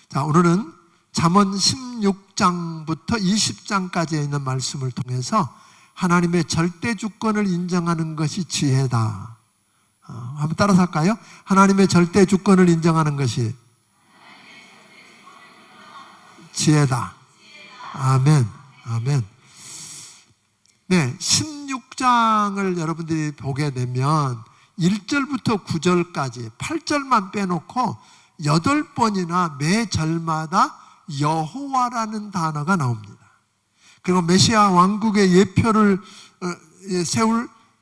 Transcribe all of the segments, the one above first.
자, 오늘은 잠언 16장부터 20장까지 있는 말씀을 통해서 하나님의 절대 주권을 인정하는 것이 지혜다. 한번 따라서 할까요? 하나님의 절대 주권을 인정하는 것이 지혜다. 아멘. 아멘. 네, 16장을 여러분들이 보게 되면 1절부터 9절까지 8절만 빼놓고 8번이나 매 절마다 여호와라는 단어가 나옵니다. 그리고 메시아 왕국의 예표를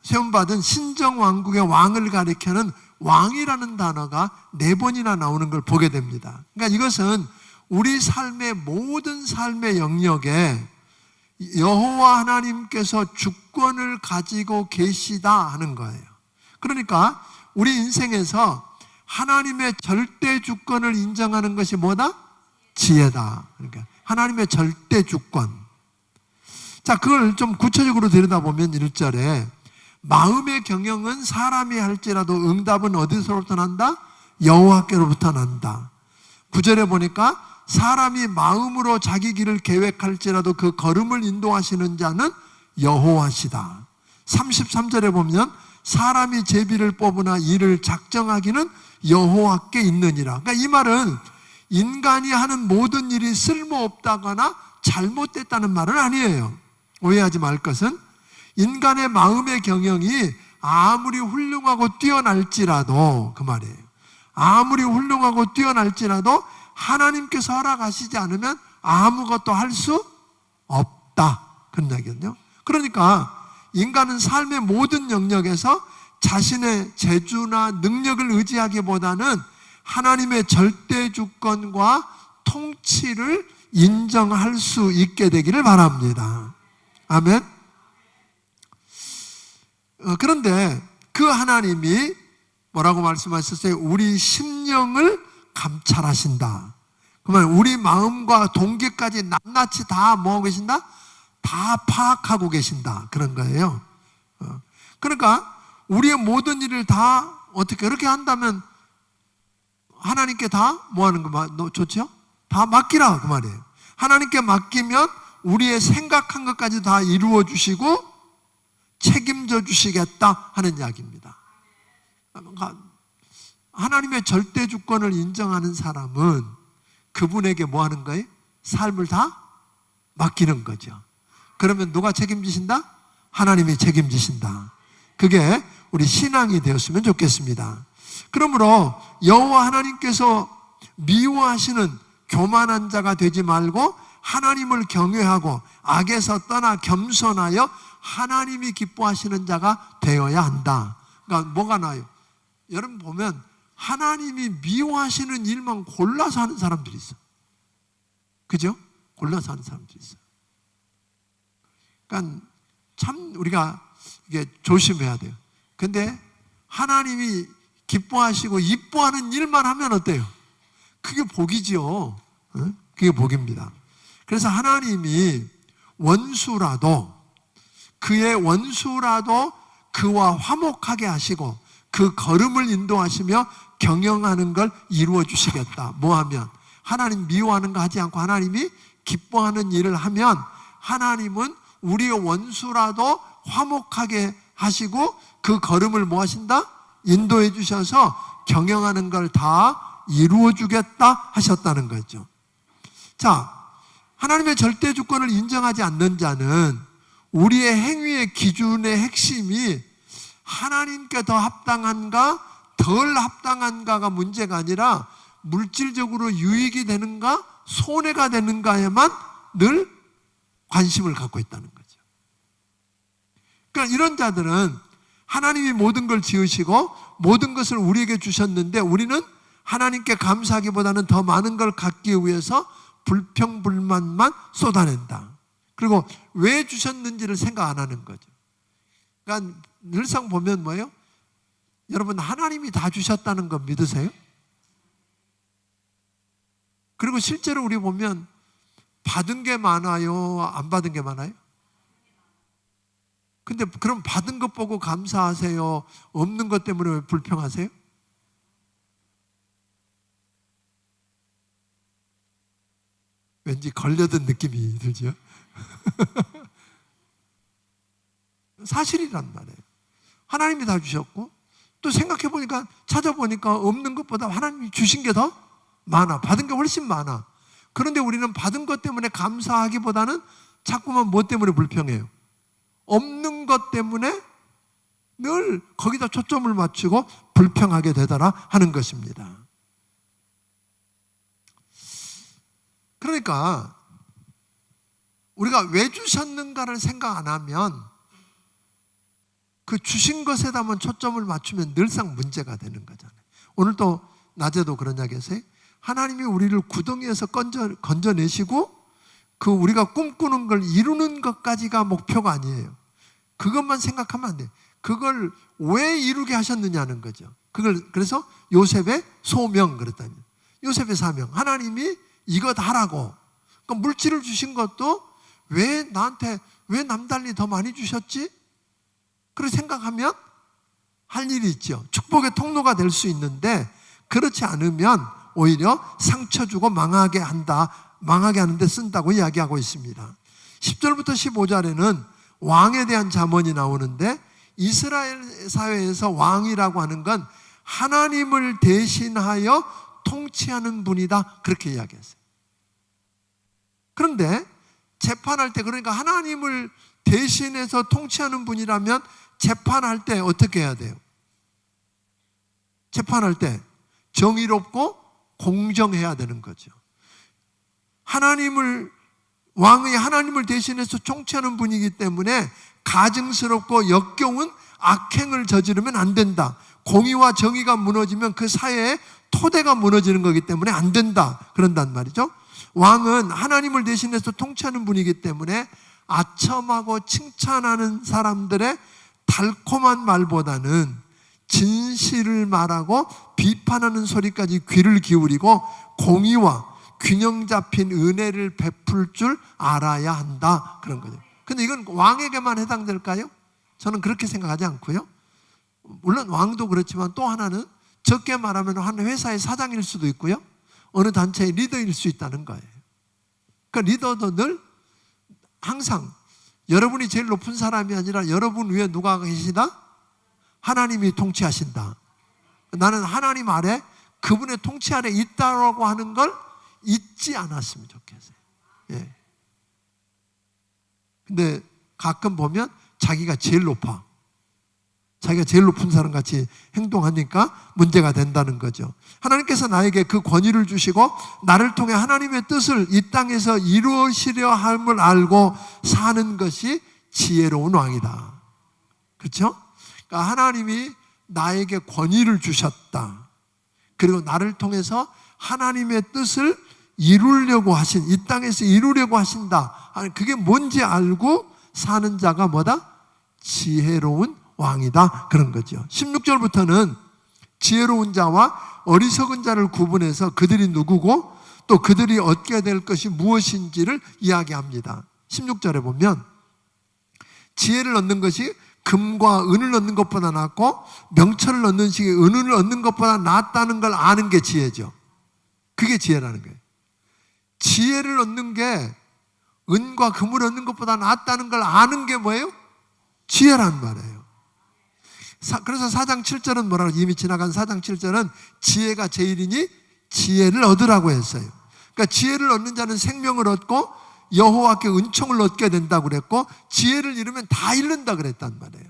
세움받은 신정 왕국의 왕을 가리키는 왕이라는 단어가 4번이나 나오는 걸 보게 됩니다. 그러니까 이것은 우리 삶의 모든 삶의 영역에 여호와 하나님께서 주권을 가지고 계시다 하는 거예요. 그러니까 우리 인생에서 하나님의 절대 주권을 인정하는 것이 뭐다? 지혜다. 그러니까 하나님의 절대 주권. 자, 그걸 좀 구체적으로 들여다보면 1절에 마음의 경영은 사람이 할지라도 응답은 어디서부터 난다? 여호와께로부터 난다. 9절에 보니까 사람이 마음으로 자기 길을 계획할지라도 그 걸음을 인도하시는 자는 여호와시다. 33절에 보면 사람이 제비를 뽑으나 이를 작정하기는 여호와께 있느니라. 그러니까 이 말은 인간이 하는 모든 일이 쓸모없다거나 잘못됐다는 말은 아니에요. 오해하지 말 것은 인간의 마음의 경영이 아무리 훌륭하고 뛰어날지라도, 그 말이에요. 아무리 훌륭하고 뛰어날지라도 하나님께서 허락하시지 않으면 아무것도 할 수 없다. 그런 얘기거든요. 그러니까 인간은 삶의 모든 영역에서 자신의 재주나 능력을 의지하기보다는 하나님의 절대 주권과 통치를 인정할 수 있게 되기를 바랍니다. 아멘. 그런데 그 하나님이 뭐라고 말씀하셨어요? 우리 심령을 감찰하신다. 그러면 우리 마음과 동기까지 낱낱이 다 뭐하고 계신다? 다 파악하고 계신다. 그런 거예요. 그러니까 우리의 모든 일을 다 어떻게 그렇게 한다면 하나님께 다 뭐하는 거 좋죠? 다 맡기라 그 말이에요. 하나님께 맡기면 우리의 생각한 것까지 다 이루어 주시고 책임져 주시겠다 하는 이야기입니다. 하나님의 절대 주권을 인정하는 사람은 그분에게 뭐 하는 거예요? 삶을 다 맡기는 거죠. 그러면 누가 책임지신다? 하나님이 책임지신다. 그게 우리 신앙이 되었으면 좋겠습니다. 그러므로 여호와 하나님께서 미워하시는 교만한 자가 되지 말고 하나님을 경외하고 악에서 떠나 겸손하여 하나님이 기뻐하시는 자가 되어야 한다. 그러니까 뭐가 나요? 여러분 보면 하나님이 미워하시는 일만 골라서 하는 사람들이 있어요. 그죠? 골라서 하는 사람들이 있어요. 그러니까 참 우리가 이게 조심해야 돼요. 근데 하나님이 기뻐하시고 이뻐하는 일만 하면 어때요? 그게 복이지요. 그게 복입니다. 그래서 하나님이 원수라도 그의 원수라도 그와 화목하게 하시고 그 걸음을 인도하시며 경영하는 걸 이루어 주시겠다. 뭐하면? 하나님 미워하는 거 하지 않고 하나님이 기뻐하는 일을 하면 하나님은 우리의 원수라도 화목하게 하시고 그 걸음을 뭐 하신다? 인도해 주셔서 경영하는 걸 다 이루어 주겠다 하셨다는 거죠. 자, 하나님의 절대 주권을 인정하지 않는 자는 우리의 행위의 기준의 핵심이 하나님께 더 합당한가 덜 합당한가가 문제가 아니라 물질적으로 유익이 되는가 손해가 되는가에만 늘 관심을 갖고 있다는 거죠. 그러니까 이런 자들은 하나님이 모든 걸 지으시고 모든 것을 우리에게 주셨는데 우리는 하나님께 감사하기보다는 더 많은 걸 갖기 위해서 불평불만만 쏟아낸다. 그리고 왜 주셨는지를 생각 안 하는 거죠. 그러니까 늘상 보면 뭐예요? 여러분 하나님이 다 주셨다는 거 믿으세요? 그리고 실제로 우리 보면 받은 게 많아요? 안 받은 게 많아요? 근데 그럼 받은 것 보고 감사하세요? 없는 것 때문에 왜 불평하세요? 왠지 걸려든 느낌이 들죠. 사실이란 말이에요. 하나님이 다 주셨고, 또 생각해 보니까, 찾아보니까 없는 것보다 하나님이 주신 게 더 많아. 받은 게 훨씬 많아. 그런데 우리는 받은 것 때문에 감사하기보다는 자꾸만 뭐 때문에 불평해요? 없는 것 때문에 늘 거기다 초점을 맞추고 불평하게 되더라 하는 것입니다. 그러니까 우리가 왜 주셨는가를 생각 안 하면 그 주신 것에다만 초점을 맞추면 늘상 문제가 되는 거잖아요. 오늘 또 낮에도 그런 이야기 했어요. 하나님이 우리를 구덩이에서 건져내시고 그 우리가 꿈꾸는 걸 이루는 것까지가 목표가 아니에요. 그것만 생각하면 안 돼요. 그걸 왜 이루게 하셨느냐는 거죠. 그걸 그래서 요셉의 소명 그랬다면, 요셉의 사명, 하나님이 이것 하라고. 그러니까 물질을 주신 것도 왜 나한테 왜 남달리 더 많이 주셨지? 그렇게 생각하면 할 일이 있죠. 축복의 통로가 될 수 있는데, 그렇지 않으면 오히려 상처 주고 망하게 한다, 망하게 하는데 쓴다고 이야기하고 있습니다. 10절부터 15절에는 왕에 대한 잠언이 나오는데, 이스라엘 사회에서 왕이라고 하는 건 하나님을 대신하여 통치하는 분이다, 그렇게 이야기했어요. 그런데 재판할 때, 그러니까 하나님을 대신해서 통치하는 분이라면 재판할 때 어떻게 해야 돼요? 재판할 때 정의롭고 공정해야 되는 거죠. 왕의 하나님을 대신해서 통치하는 분이기 때문에 가증스럽고 역겨운 악행을 저지르면 안 된다. 공의와 정의가 무너지면 그 사회의 토대가 무너지는 거기 때문에 안 된다, 그런단 말이죠. 왕은 하나님을 대신해서 통치하는 분이기 때문에 아첨하고 칭찬하는 사람들의 달콤한 말보다는 진실을 말하고 비판하는 소리까지 귀를 기울이고 공의와 균형 잡힌 은혜를 베풀 줄 알아야 한다, 그런 거죠. 근데 이건 왕에게만 해당될까요? 저는 그렇게 생각하지 않고요. 물론 왕도 그렇지만 또 하나는 적게 말하면 한 회사의 사장일 수도 있고요, 어느 단체의 리더일 수 있다는 거예요. 그러니까 리더도 늘 항상 여러분이 제일 높은 사람이 아니라 여러분 위에 누가 계시다? 하나님이 통치하신다. 나는 하나님 아래, 그분의 통치 아래 있다라고 하는 걸 잊지 않았으면 좋겠어요. 예. 근데 가끔 보면 자기가 제일 높아, 자기가 제일 높은 사람 같이 행동하니까 문제가 된다는 거죠. 하나님께서 나에게 그 권위를 주시고 나를 통해 하나님의 뜻을 이 땅에서 이루시려 함을 알고 사는 것이 지혜로운 왕이다. 그렇죠? 그러니까 하나님이 나에게 권위를 주셨다. 그리고 나를 통해서 하나님의 뜻을 이루려고 하신, 이 땅에서 이루려고 하신다. 그게 뭔지 알고 사는 자가 뭐다? 지혜로운 왕이다, 그런 거죠. 16절부터는 지혜로운 자와 어리석은 자를 구분해서 그들이 누구고 또 그들이 얻게 될 것이 무엇인지를 이야기합니다. 16절에 보면 지혜를 얻는 것이 금과 은을 얻는 것보다 낫고 명철을 얻는 것이 은을 얻는 것보다 낫다는 걸 아는 게 지혜죠. 그게 지혜라는 거예요. 지혜를 얻는 게 은과 금을 얻는 것보다 낫다는 걸 아는 게 뭐예요? 지혜란 말이에요. 그래서 4장 7절은 뭐라고, 이미 지나간 4장 7절은 지혜가 제일이니 지혜를 얻으라고 했어요. 그러니까 지혜를 얻는 자는 생명을 얻고 여호와께 은총을 얻게 된다고 그랬고, 지혜를 잃으면 다 잃는다 그랬단 말이에요.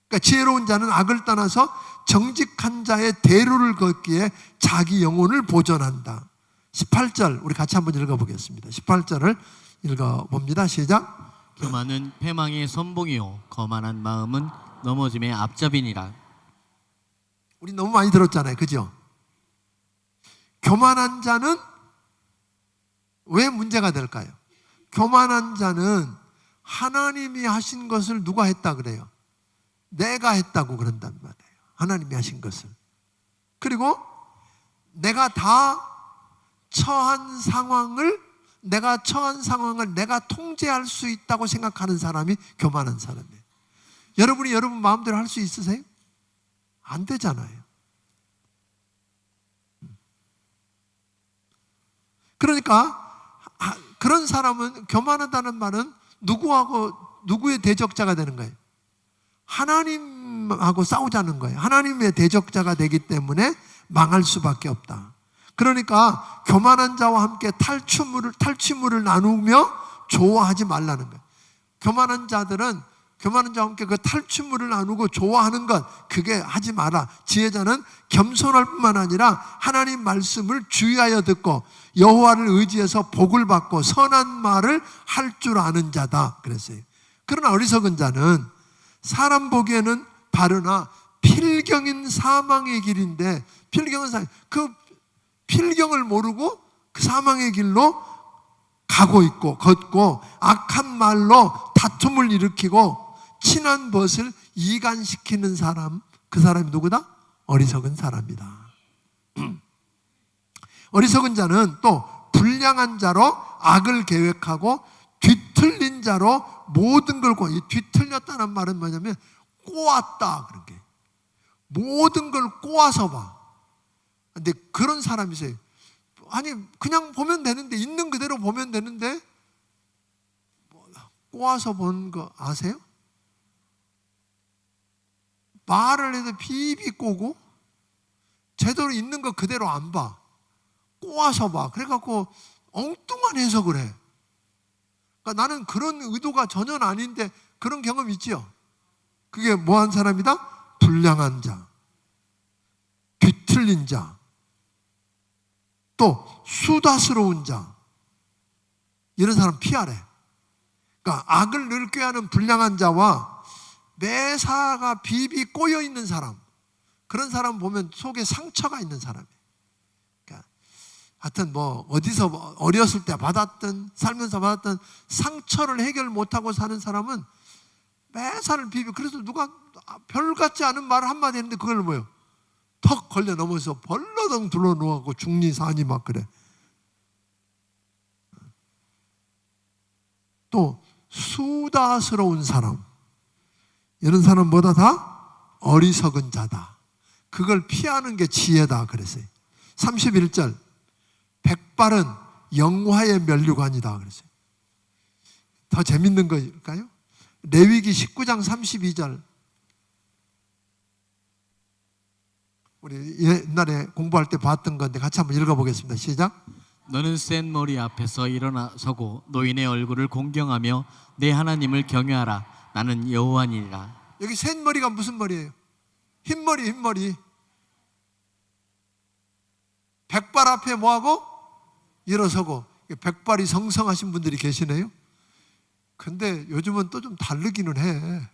그러니까 지혜로운 자는 악을 떠나서 정직한 자의 대로를 걷기에 자기 영혼을 보존한다. 18절 우리 같이 한번 읽어보겠습니다. 18절을 읽어봅니다. 시작. 교만은 패망의 선봉이요 거만한 마음은 넘어짐의 앞잡이니라. 우리 너무 많이 들었잖아요, 그죠? 교만한 자는 왜 문제가 될까요? 교만한 자는 하나님이 하신 것을 누가 했다 그래요? 내가 했다고 그런단 말이에요. 하나님이 하신 것을. 그리고 내가 다 처한 상황을 내가 통제할 수 있다고 생각하는 사람이 교만한 사람이에요. 여러분이 여러분 마음대로 할 수 있으세요? 안 되잖아요. 그러니까 그런 사람은 교만하다는 말은 누구의 대적자가 되는 거예요? 하나님하고 싸우자는 거예요. 하나님의 대적자가 되기 때문에 망할 수밖에 없다. 그러니까 교만한 자와 함께 탈취물을 나누며 좋아하지 말라는 거예요. 교만한 자와 함께 그 탈취물을 나누고 좋아하는 것, 그게 하지 마라. 지혜자는 겸손할 뿐만 아니라 하나님 말씀을 주의하여 듣고 여호와를 의지해서 복을 받고 선한 말을 할 줄 아는 자다 그랬어요. 그러나 어리석은 자는 사람 보기에는 바르나 필경인 사망의 길인데, 그 필경을 모르고 그 사망의 길로 가고 있고 걷고 악한 말로 다툼을 일으키고 친한 벗을 이간시키는 사람, 그 사람이 누구다? 어리석은 사람이다. 어리석은 자는 또 불량한 자로 악을 계획하고 뒤틀린 자로 모든 걸 이 뒤틀렸다는 말은 뭐냐면 꼬았다 그런 게, 모든 걸 꼬아서 봐. 근데 그런 사람이 있어요. 아니 그냥 보면 되는데, 있는 그대로 보면 되는데 꼬아서 보는 거 아세요? 말을 해도 비비 꼬고 제대로 있는 거 그대로 안 봐. 꼬아서 봐. 그래갖고 엉뚱한 해석을 해. 그러니까 나는 그런 의도가 전혀 아닌데 그런 경험 있지요? 그게 뭐한 사람이다? 불량한 자, 뒤틀린 자, 또 수다스러운 자, 이런 사람 피하래. 그러니까 악을 늘 꾀하는 불량한 자와 매사가 비비 꼬여 있는 사람, 그런 사람 보면 속에 상처가 있는 사람이에요. 그러니까 하여튼 어디서 어렸을 때 받았던, 살면서 받았던 상처를 해결 못하고 사는 사람은 매사를 비비, 그래서 누가 별 같지 않은 말을 한마디 했는데 그걸 뭐예요? 턱 걸려 넘어서 벌러덩 둘러 누워갖고 중리 사니 막 그래. 또 수다스러운 사람, 이런 사람은 뭐다? 다 어리석은 자다. 그걸 피하는 게 지혜다 그랬어요. 31절, 백발은 영화의 면류관이다 그랬어요. 더 재밌는 거일까요? 레위기 19장 32절, 우리 옛날에 공부할 때 봤던 건데 같이 한번 읽어보겠습니다. 시작. 너는 센 머리 앞에서 일어나서고 노인의 얼굴을 공경하며 내 하나님을 경외하라. 나는 여호와니라. 여기 센 머리가 무슨 머리예요? 흰머리. 백발 앞에 뭐하고? 일어서고. 백발이 성성하신 분들이 계시네요. 근데 요즘은 또 좀 다르기는 해.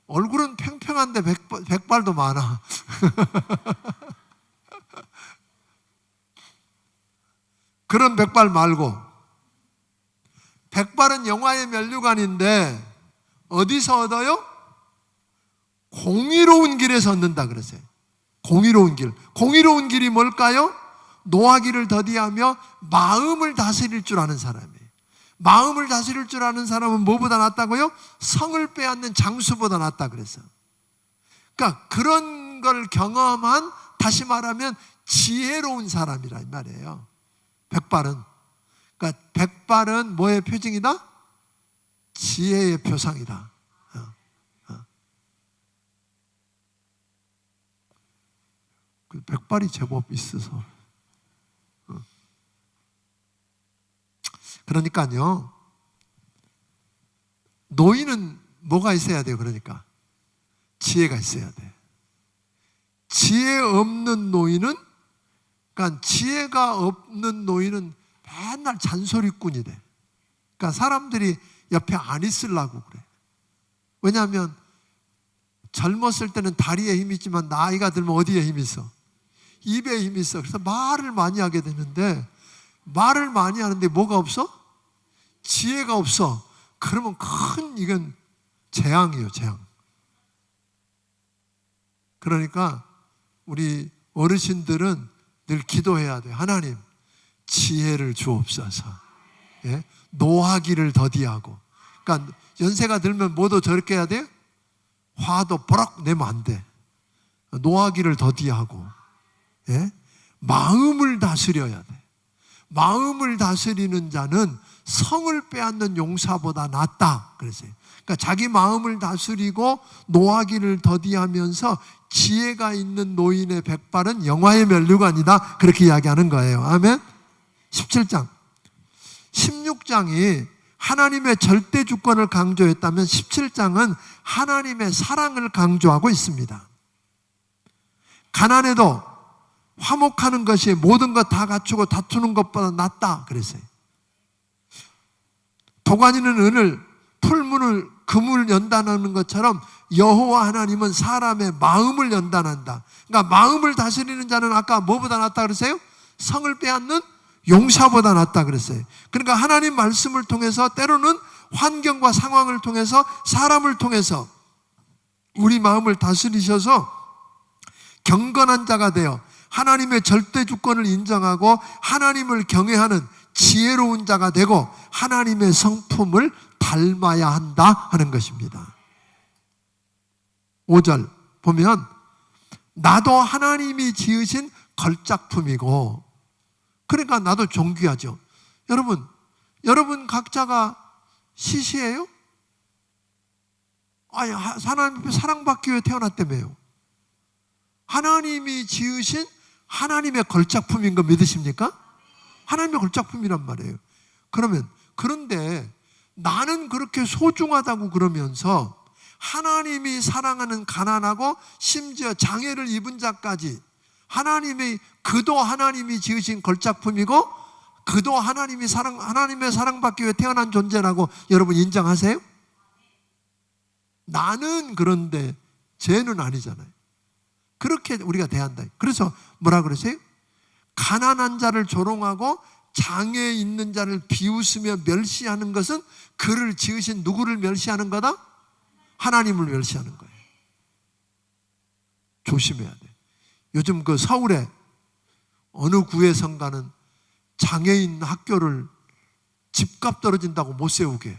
얼굴은 팽팽한데 백발도 많아. 그런 백발 말고, 백발은 영화의 면류관인데 어디서 얻어요? 공의로운 길에서 얻는다 그랬어요. 공의로운 길. 공의로운 길이 뭘까요? 노하기를 더디하며 마음을 다스릴 줄 아는 사람이에요. 마음을 다스릴 줄 아는 사람은 뭐보다 낫다고요? 성을 빼앗는 장수보다 낫다 그랬어요. 그러니까 그런 걸 경험한, 다시 말하면 지혜로운 사람이라 이 말이에요. 백발은. 그러니까 백발은 뭐의 표징이다? 지혜의 표상이다. 그 백발이 제법 있어서. 그러니까요, 노인은 뭐가 있어야 돼요? 그러니까 지혜가 있어야 돼. 지혜 없는 노인은, 그러니까 지혜가 없는 노인은 맨날 잔소리꾼이 돼. 그러니까 사람들이 옆에 안 있으려고 그래. 왜냐하면 젊었을 때는 다리에 힘이 있지만 나이가 들면 어디에 힘이 있어? 입에 힘이 있어. 그래서 말을 많이 하게 되는데, 말을 많이 하는데 뭐가 없어? 지혜가 없어. 그러면 이건 재앙이에요, 재앙. 그러니까 우리 어르신들은 늘 기도해야 돼요. 하나님, 지혜를 주옵소서. 예? 노하기를 더디하고. 그러니까 연세가 들면 뭐도 저렇게 해야 돼요? 화도 버럭 내면 안 돼. 노하기를 더디하고, 예? 마음을 다스려야 돼. 마음을 다스리는 자는 성을 빼앗는 용사보다 낫다 그랬어요. 그러니까 자기 마음을 다스리고 노하기를 더디하면서 지혜가 있는 노인의 백발은 영화의 면류관이다, 그렇게 이야기하는 거예요. 아멘. 17장 16장이 하나님의 절대 주권을 강조했다면 17장은 하나님의 사랑을 강조하고 있습니다. 가난해도 화목하는 것이 모든 것 다 갖추고 다투는 것보다 낫다 그랬어요. 도가니는 은을, 풀문을, 금을 연단하는 것처럼 여호와 하나님은 사람의 마음을 연단한다. 그러니까 마음을 다스리는 자는 아까 뭐보다 낫다 그랬어요? 성을 빼앗는 용사보다 낫다 그랬어요. 그러니까 하나님 말씀을 통해서, 때로는 환경과 상황을 통해서, 사람을 통해서 우리 마음을 다스리셔서 경건한 자가 되어 하나님의 절대 주권을 인정하고 하나님을 경외하는 지혜로운 자가 되고 하나님의 성품을 닮아야 한다 하는 것입니다. 5절 보면 나도 하나님이 지으신 걸작품이고, 그러니까 나도 존귀하죠. 여러분 각자가 시시해요? 아니, 하나님 앞에 사랑받기 위해 태어났다며요. 하나님이 지으신 하나님의 걸작품인 거 믿으십니까? 하나님의 걸작품이란 말이에요. 그런데 나는 그렇게 소중하다고 그러면서 하나님이 사랑하는 가난하고 심지어 장애를 입은 자까지 그도 하나님이 지으신 걸작품이고 그도 하나님의 사랑받기 위해 태어난 존재라고 여러분 인정하세요? 나는 그런데 쟤는 아니잖아요. 그렇게 우리가 대한다. 그래서 뭐라 그러세요? 가난한 자를 조롱하고 장애 있는 자를 비웃으며 멸시하는 것은 그를 지으신 누구를 멸시하는 거다? 하나님을 멸시하는 거예요. 조심해야 돼. 요즘 그 서울에 어느 구에선 가는 장애인 학교를 집값 떨어진다고 못 세우게,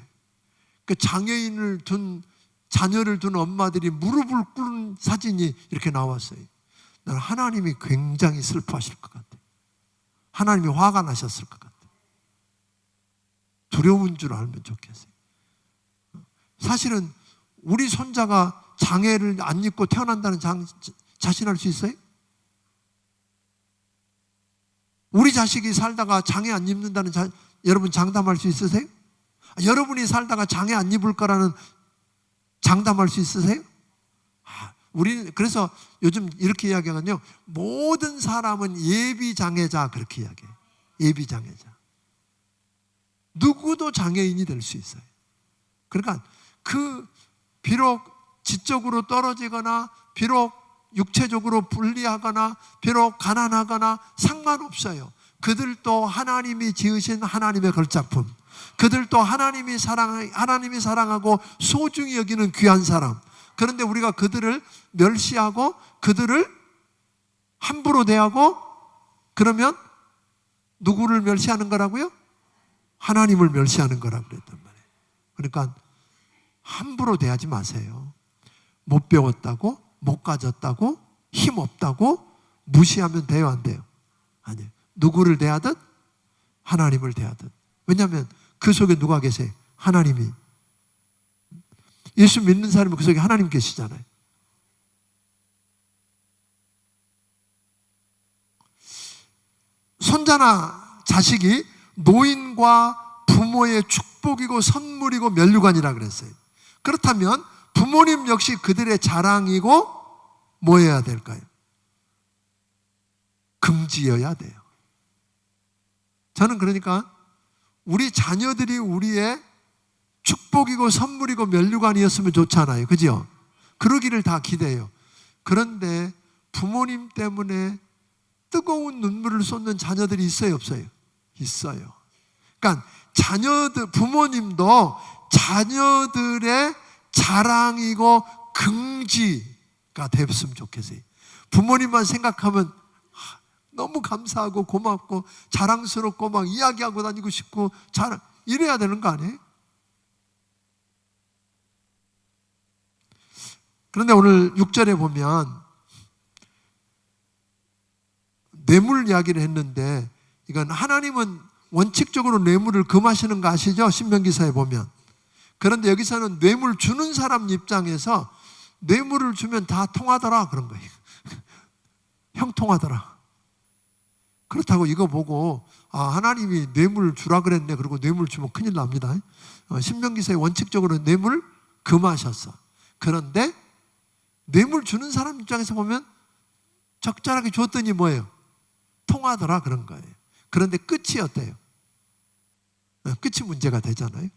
그 장애인을 둔 자녀를 둔 엄마들이 무릎을 꿇는 사진이 이렇게 나왔어요. 나는 하나님이 굉장히 슬퍼하실 것 같아요. 하나님이 화가 나셨을 것 같아요. 두려운 줄 알면 좋겠어요. 사실은 우리 손자가 장애를 안 입고 태어난다는 자신할 수 있어요? 우리 자식이 살다가 장애 안 입는다는 여러분 장담할 수 있으세요? 여러분이 살다가 장애 안 입을 거라는 장담할 수 있으세요? 그래서 요즘 이렇게 이야기하거든요. 모든 사람은 예비장애자, 그렇게 이야기해요. 예비장애자. 누구도 장애인이 될 수 있어요. 그러니까 비록 지적으로 떨어지거나 비록 육체적으로 불리하거나 비록 가난하거나 상관없어요. 그들도 하나님이 지으신 하나님의 걸작품, 그들도 하나님이 사랑하고 소중히 여기는 귀한 사람. 그런데 우리가 그들을 멸시하고 그들을 함부로 대하고 그러면 누구를 멸시하는 거라고요? 하나님을 멸시하는 거라고 그랬단 말이에요. 그러니까 함부로 대하지 마세요. 못 배웠다고, 못 가졌다고, 힘없다고 무시하면 돼요, 안 돼요? 아니에요. 누구를 대하든 하나님을 대하든. 왜냐하면 그 속에 누가 계세요? 하나님이. 예수 믿는 사람은 그 속에 하나님 계시잖아요. 손자나 자식이 노인과 부모의 축복이고 선물이고 면류관이라 그랬어요. 그렇다면 부모님 역시 그들의 자랑이고 뭐 해야 될까요? 긍지여야 돼요. 저는 그러니까 우리 자녀들이 우리의 축복이고 선물이고 면류관이었으면 좋잖아요. 그죠? 그러기를 다 기대해요. 그런데 부모님 때문에 뜨거운 눈물을 쏟는 자녀들이 있어요, 없어요? 있어요. 그러니까 부모님도 자녀들의 자랑이고 긍지가 됐으면 좋겠어요. 부모님만 생각하면 너무 감사하고 고맙고 자랑스럽고 막 이야기하고 다니고 싶고 이래야 되는 거 아니에요? 그런데 오늘 6절에 보면 뇌물 이야기를 했는데 이건 하나님은 원칙적으로 뇌물을 금하시는 거 아시죠? 신명기서에 보면. 그런데 여기서는 뇌물 주는 사람 입장에서 뇌물을 주면 다 통하더라 그런 거예요. 형통하더라. 그렇다고 이거 보고 하나님이 뇌물 주라 그랬네. 그리고 뇌물 주면 큰일 납니다. 신명기서에 원칙적으로 뇌물 금하셨어. 그런데 뇌물 주는 사람 입장에서 보면 적절하게 줬더니 뭐예요? 통하더라 그런 거예요. 그런데 끝이 어때요? 끝이 문제가 되잖아요.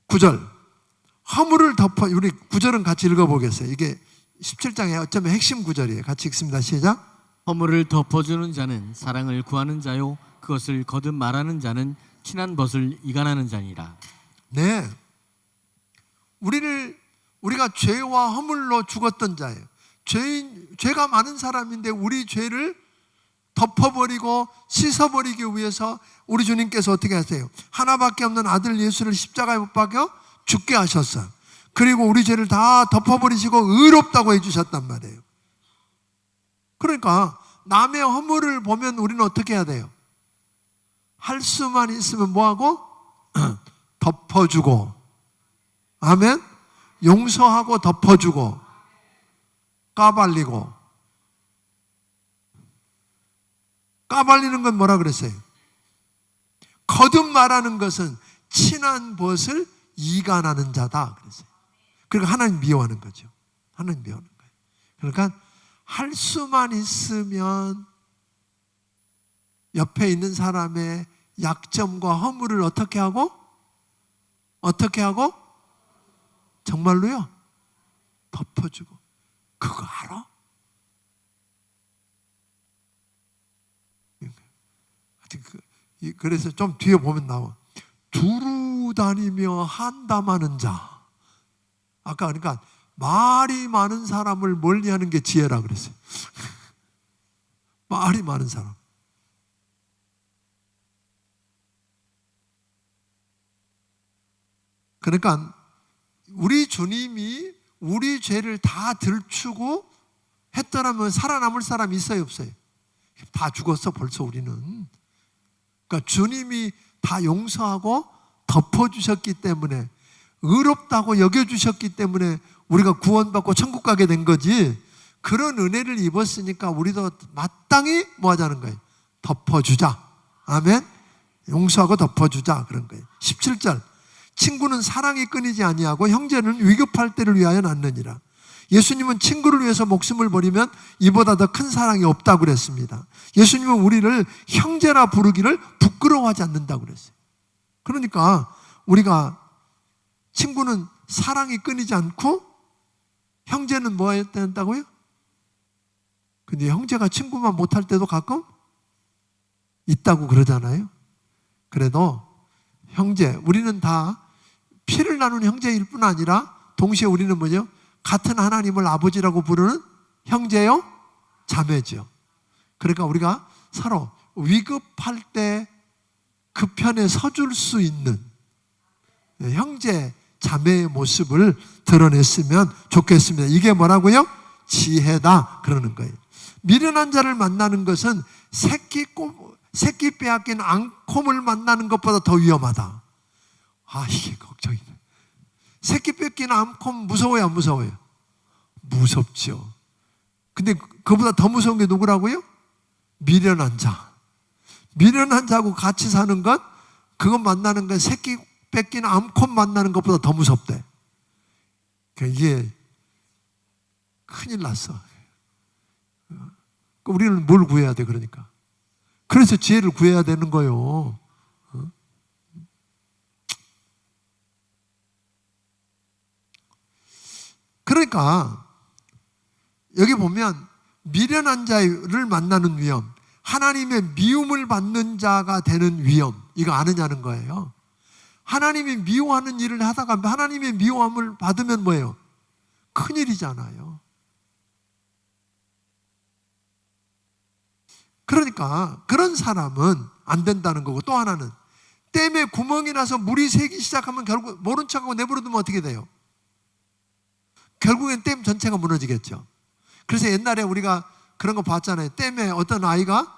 9절 허물을 덮어, 우리 9절은 같이 읽어보겠어요. 이게 17장의 어쩌면 핵심 구절이에요. 같이 읽습니다. 시작. 허물을 덮어주는 자는 사랑을 구하는 자요 그것을 거듭 말하는 자는 친한 벗을 이간하는 자니라. 네, 우리가 죄와 허물로 죽었던 자예요. 죄가 많은 사람인데 우리 죄를 덮어버리고 씻어버리기 위해서 우리 주님께서 어떻게 하세요? 하나밖에 없는 아들 예수를 십자가에 못 박여 죽게 하셨어요. 그리고 우리 죄를 다 덮어버리시고 의롭다고 해주셨단 말이에요. 그러니까 남의 허물을 보면 우리는 어떻게 해야 돼요? 할 수만 있으면 뭐하고? 덮어주고, 아멘? 용서하고 덮어주고 까발리고. 까발리는 건 뭐라 그랬어요? 거듭 말하는 것은 친한 벗을 이간하는 자다 그랬어요. 그러니까 하나님 미워하는 거죠. 하나님 미워하는 거예요. 그러니까 할 수만 있으면 옆에 있는 사람의 약점과 허물을 어떻게 하고? 정말로요? 덮어주고. 그거 알아? 그래서 좀 뒤에 보면 나와. 두루 다니며 한담하는 자. 아까 그러니까 말이 많은 사람을 멀리하는 게 지혜라 그랬어요. 말이 많은 사람. 그러니까 우리 주님이 우리 죄를 다 들추고 했더라면 살아남을 사람이 있어요, 없어요? 다 죽었어 벌써 우리는. 그러니까 주님이 다 용서하고 덮어주셨기 때문에, 의롭다고 여겨주셨기 때문에 우리가 구원받고 천국 가게 된 거지. 그런 은혜를 입었으니까 우리도 마땅히 뭐 하자는 거예요? 덮어주자. 아멘. 용서하고 덮어주자 그런 거예요. 17절 친구는 사랑이 끊이지 아니하고 형제는 위급할 때를 위하여 낳느니라. 예수님은 친구를 위해서 목숨을 버리면 이보다 더 큰 사랑이 없다고 그랬습니다. 예수님은 우리를 형제라 부르기를 부끄러워하지 않는다고 그랬어요. 그러니까 우리가 친구는 사랑이 끊이지 않고 형제는 뭐 해야 된다고요? 근데 형제가 친구만 못할 때도 가끔 있다고 그러잖아요. 그래도 형제, 우리는 다 피를 나눈 형제일 뿐 아니라 동시에 우리는 뭐죠? 같은 하나님을 아버지라고 부르는 형제요? 자매죠. 그러니까 우리가 서로 위급할 때 그 편에 서줄 수 있는 형제, 자매의 모습을 드러냈으면 좋겠습니다. 이게 뭐라고요? 지혜다 그러는 거예요. 미련한 자를 만나는 것은 새끼 빼앗긴 앙콤을 만나는 것보다 더 위험하다. 이게 걱정이네. 새끼 뺏긴 암콤 무서워요, 안 무서워요? 무섭죠. 근데 그보다 더 무서운 게 누구라고요? 미련한 자. 미련한 자하고 같이 사는 것, 그거 만나는 건 새끼 뺏긴 암콤 만나는 것보다 더 무섭대. 그러니까 이게 큰일 났어. 우리는 뭘 구해야 돼, 그러니까. 그래서 지혜를 구해야 되는 거예요. 그러니까 여기 보면 미련한 자를 만나는 위험, 하나님의 미움을 받는 자가 되는 위험, 이거 아느냐는 거예요. 하나님이 미워하는 일을 하다가 하나님의 미워함을 받으면 뭐예요? 큰일이잖아요. 그러니까 그런 사람은 안 된다는 거고, 또 하나는 댐에 구멍이 나서 물이 새기 시작하면 결국 모른 척하고 내버려두면 어떻게 돼요? 결국엔 댐 전체가 무너지겠죠. 그래서 옛날에 우리가 그런 거 봤잖아요. 댐에 어떤 아이가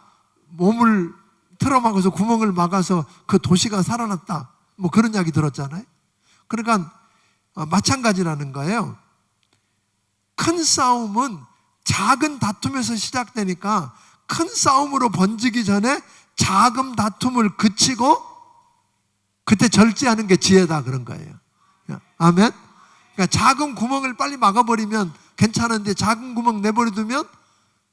몸을 틀어막아서 구멍을 막아서 그 도시가 살아났다. 뭐 그런 이야기 들었잖아요. 그러니까 마찬가지라는 거예요. 큰 싸움은 작은 다툼에서 시작되니까 큰 싸움으로 번지기 전에 작은 다툼을 그치고 그때 절제하는 게 지혜다 그런 거예요. 아멘. 그러니까 작은 구멍을 빨리 막아버리면 괜찮은데 작은 구멍 내버려두면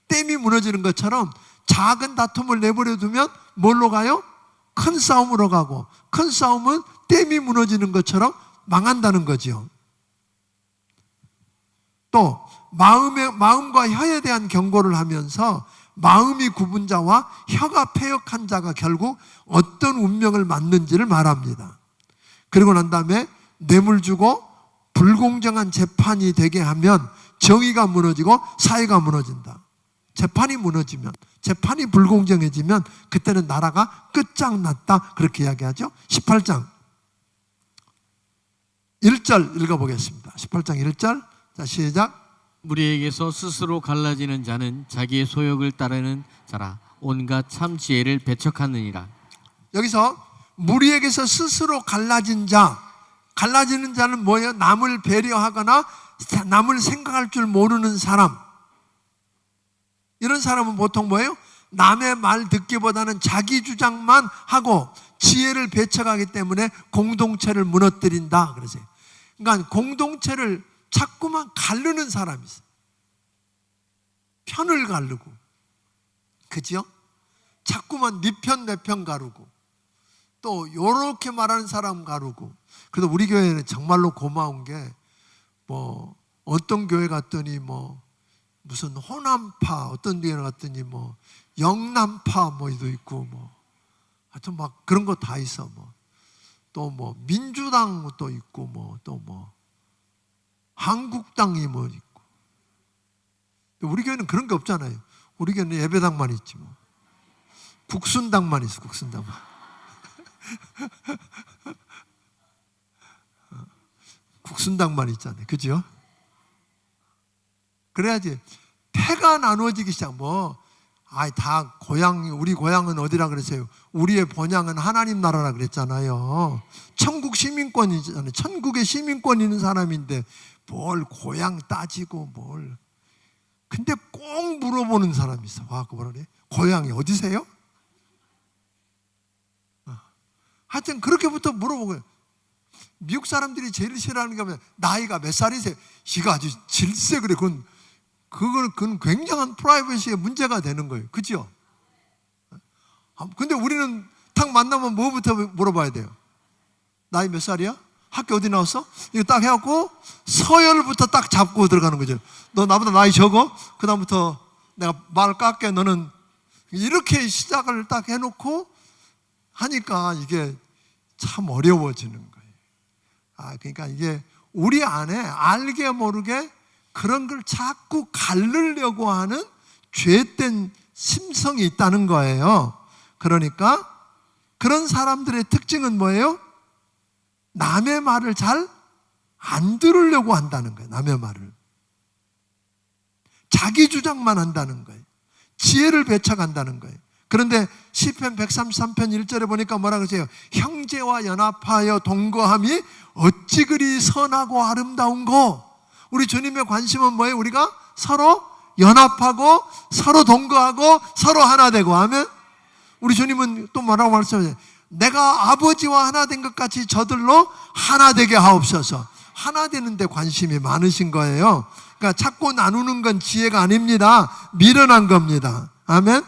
댐이 무너지는 것처럼 작은 다툼을 내버려두면 뭘로 가요? 큰 싸움으로 가고, 큰 싸움은 댐이 무너지는 것처럼 망한다는 거죠. 또 마음과 혀에 대한 경고를 하면서 마음이 굽은 자와 혀가 패역한 자가 결국 어떤 운명을 맞는지를 말합니다. 그리고 난 다음에 뇌물 주고 불공정한 재판이 되게 하면 정의가 무너지고 사회가 무너진다. 재판이 무너지면, 재판이 불공정해지면 그때는 나라가 끝장났다 그렇게 이야기하죠. 18장 1절 읽어보겠습니다. 18장 1절. 자, 시작. 무리에게서 스스로 갈라지는 자는 자기의 소욕을 따르는 자라. 온갖 참 지혜를 배척하느니라. 여기서 무리에게서 스스로 갈라진 자, 갈라지는 자는 뭐예요? 남을 배려하거나 남을 생각할 줄 모르는 사람. 이런 사람은 보통 뭐예요? 남의 말 듣기보다는 자기 주장만 하고 지혜를 배척하기 때문에 공동체를 무너뜨린다 그러세요. 그러니까 공동체를 자꾸만 가르는 사람이 있어요. 편을 가르고, 그죠? 자꾸만 네 편 내 편 가르고, 또 요렇게 말하는 사람 가르고. 그래서 우리 교회는 정말로 고마운 게 뭐 어떤 교회 갔더니 뭐 무슨 호남파, 어떤 교회 갔더니 뭐 영남파 뭐도 있고 뭐 하여튼 막 그런 거 다 있어. 뭐 또 뭐 민주당도 있고 뭐 또 뭐 한국당이 뭐 있고. 우리 교회는 그런 게 없잖아요. 우리 교회는 예배당만 있지 뭐. 국순당만 있어. 국순당만. 국순당만 있잖아요. 그죠? 그래야지 태가 나누어지기 시작. 다 고향, 우리 고향은 어디라 그랬어요? 우리의 본향은 하나님 나라라 그랬잖아요. 천국 시민권이잖아요. 천국에 시민권 있는 사람인데 뭘 고향 따지고 뭘. 근데 꼭 물어보는 사람이 있어. 와, 그 뭐라 그래? 고향이 어디세요? 하여튼 그렇게부터 물어보고요. 미국 사람들이 제일 싫어하는 게 뭐냐? 나이가 몇 살이세요? 이거 아주 질세 그래. 그건 굉장한 프라이버시의 문제가 되는 거예요. 그죠? 근데 우리는 딱 만나면 뭐부터 물어봐야 돼요? 나이 몇 살이야? 학교 어디 나왔어? 이거 딱 해갖고 서열부터 딱 잡고 들어가는 거죠. 너 나보다 나이 적어? 그 다음부터 내가 말 깎게. 너는 이렇게 시작을 딱 해놓고 하니까 이게 참 어려워지는 거예요. 그러니까 이게 우리 안에 알게 모르게 그런 걸 자꾸 가르려고 하는 죄된 심성이 있다는 거예요. 그러니까 그런 사람들의 특징은 뭐예요? 남의 말을 잘 안 들으려고 한다는 거예요. 남의 말을. 자기 주장만 한다는 거예요. 지혜를 배척한다는 거예요. 그런데 시편 133편 1절에 보니까 뭐라 그러세요? 형제와 연합하여 동거함이 어찌 그리 선하고 아름다운고. 우리 주님의 관심은 뭐예요? 우리가 서로 연합하고 서로 동거하고 서로 하나 되고 하면, 우리 주님은 또 뭐라고 말씀하세요? 내가 아버지와 하나 된 것 같이 저들로 하나 되게 하옵소서. 하나 되는 데 관심이 많으신 거예요. 그러니까 찾고 나누는 건 지혜가 아닙니다. 미련한 겁니다. 아멘.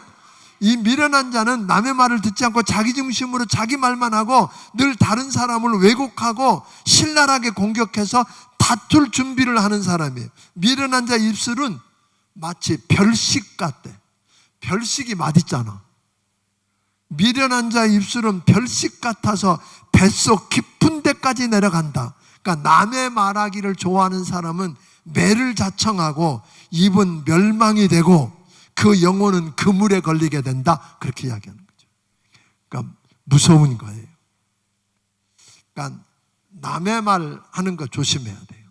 이 미련한 자는 남의 말을 듣지 않고 자기 중심으로 자기 말만 하고 늘 다른 사람을 왜곡하고 신랄하게 공격해서 다툴 준비를 하는 사람이에요. 미련한 자 입술은 마치 별식 같대. 별식이 맛있잖아. 미련한 자 입술은 별식 같아서 뱃속 깊은 데까지 내려간다. 그러니까 남의 말하기를 좋아하는 사람은 매를 자청하고 입은 멸망이 되고 그 영혼은 그물에 걸리게 된다. 그렇게 이야기하는 거죠. 그러니까 무서운 거예요. 그러니까 남의 말 하는 거 조심해야 돼요.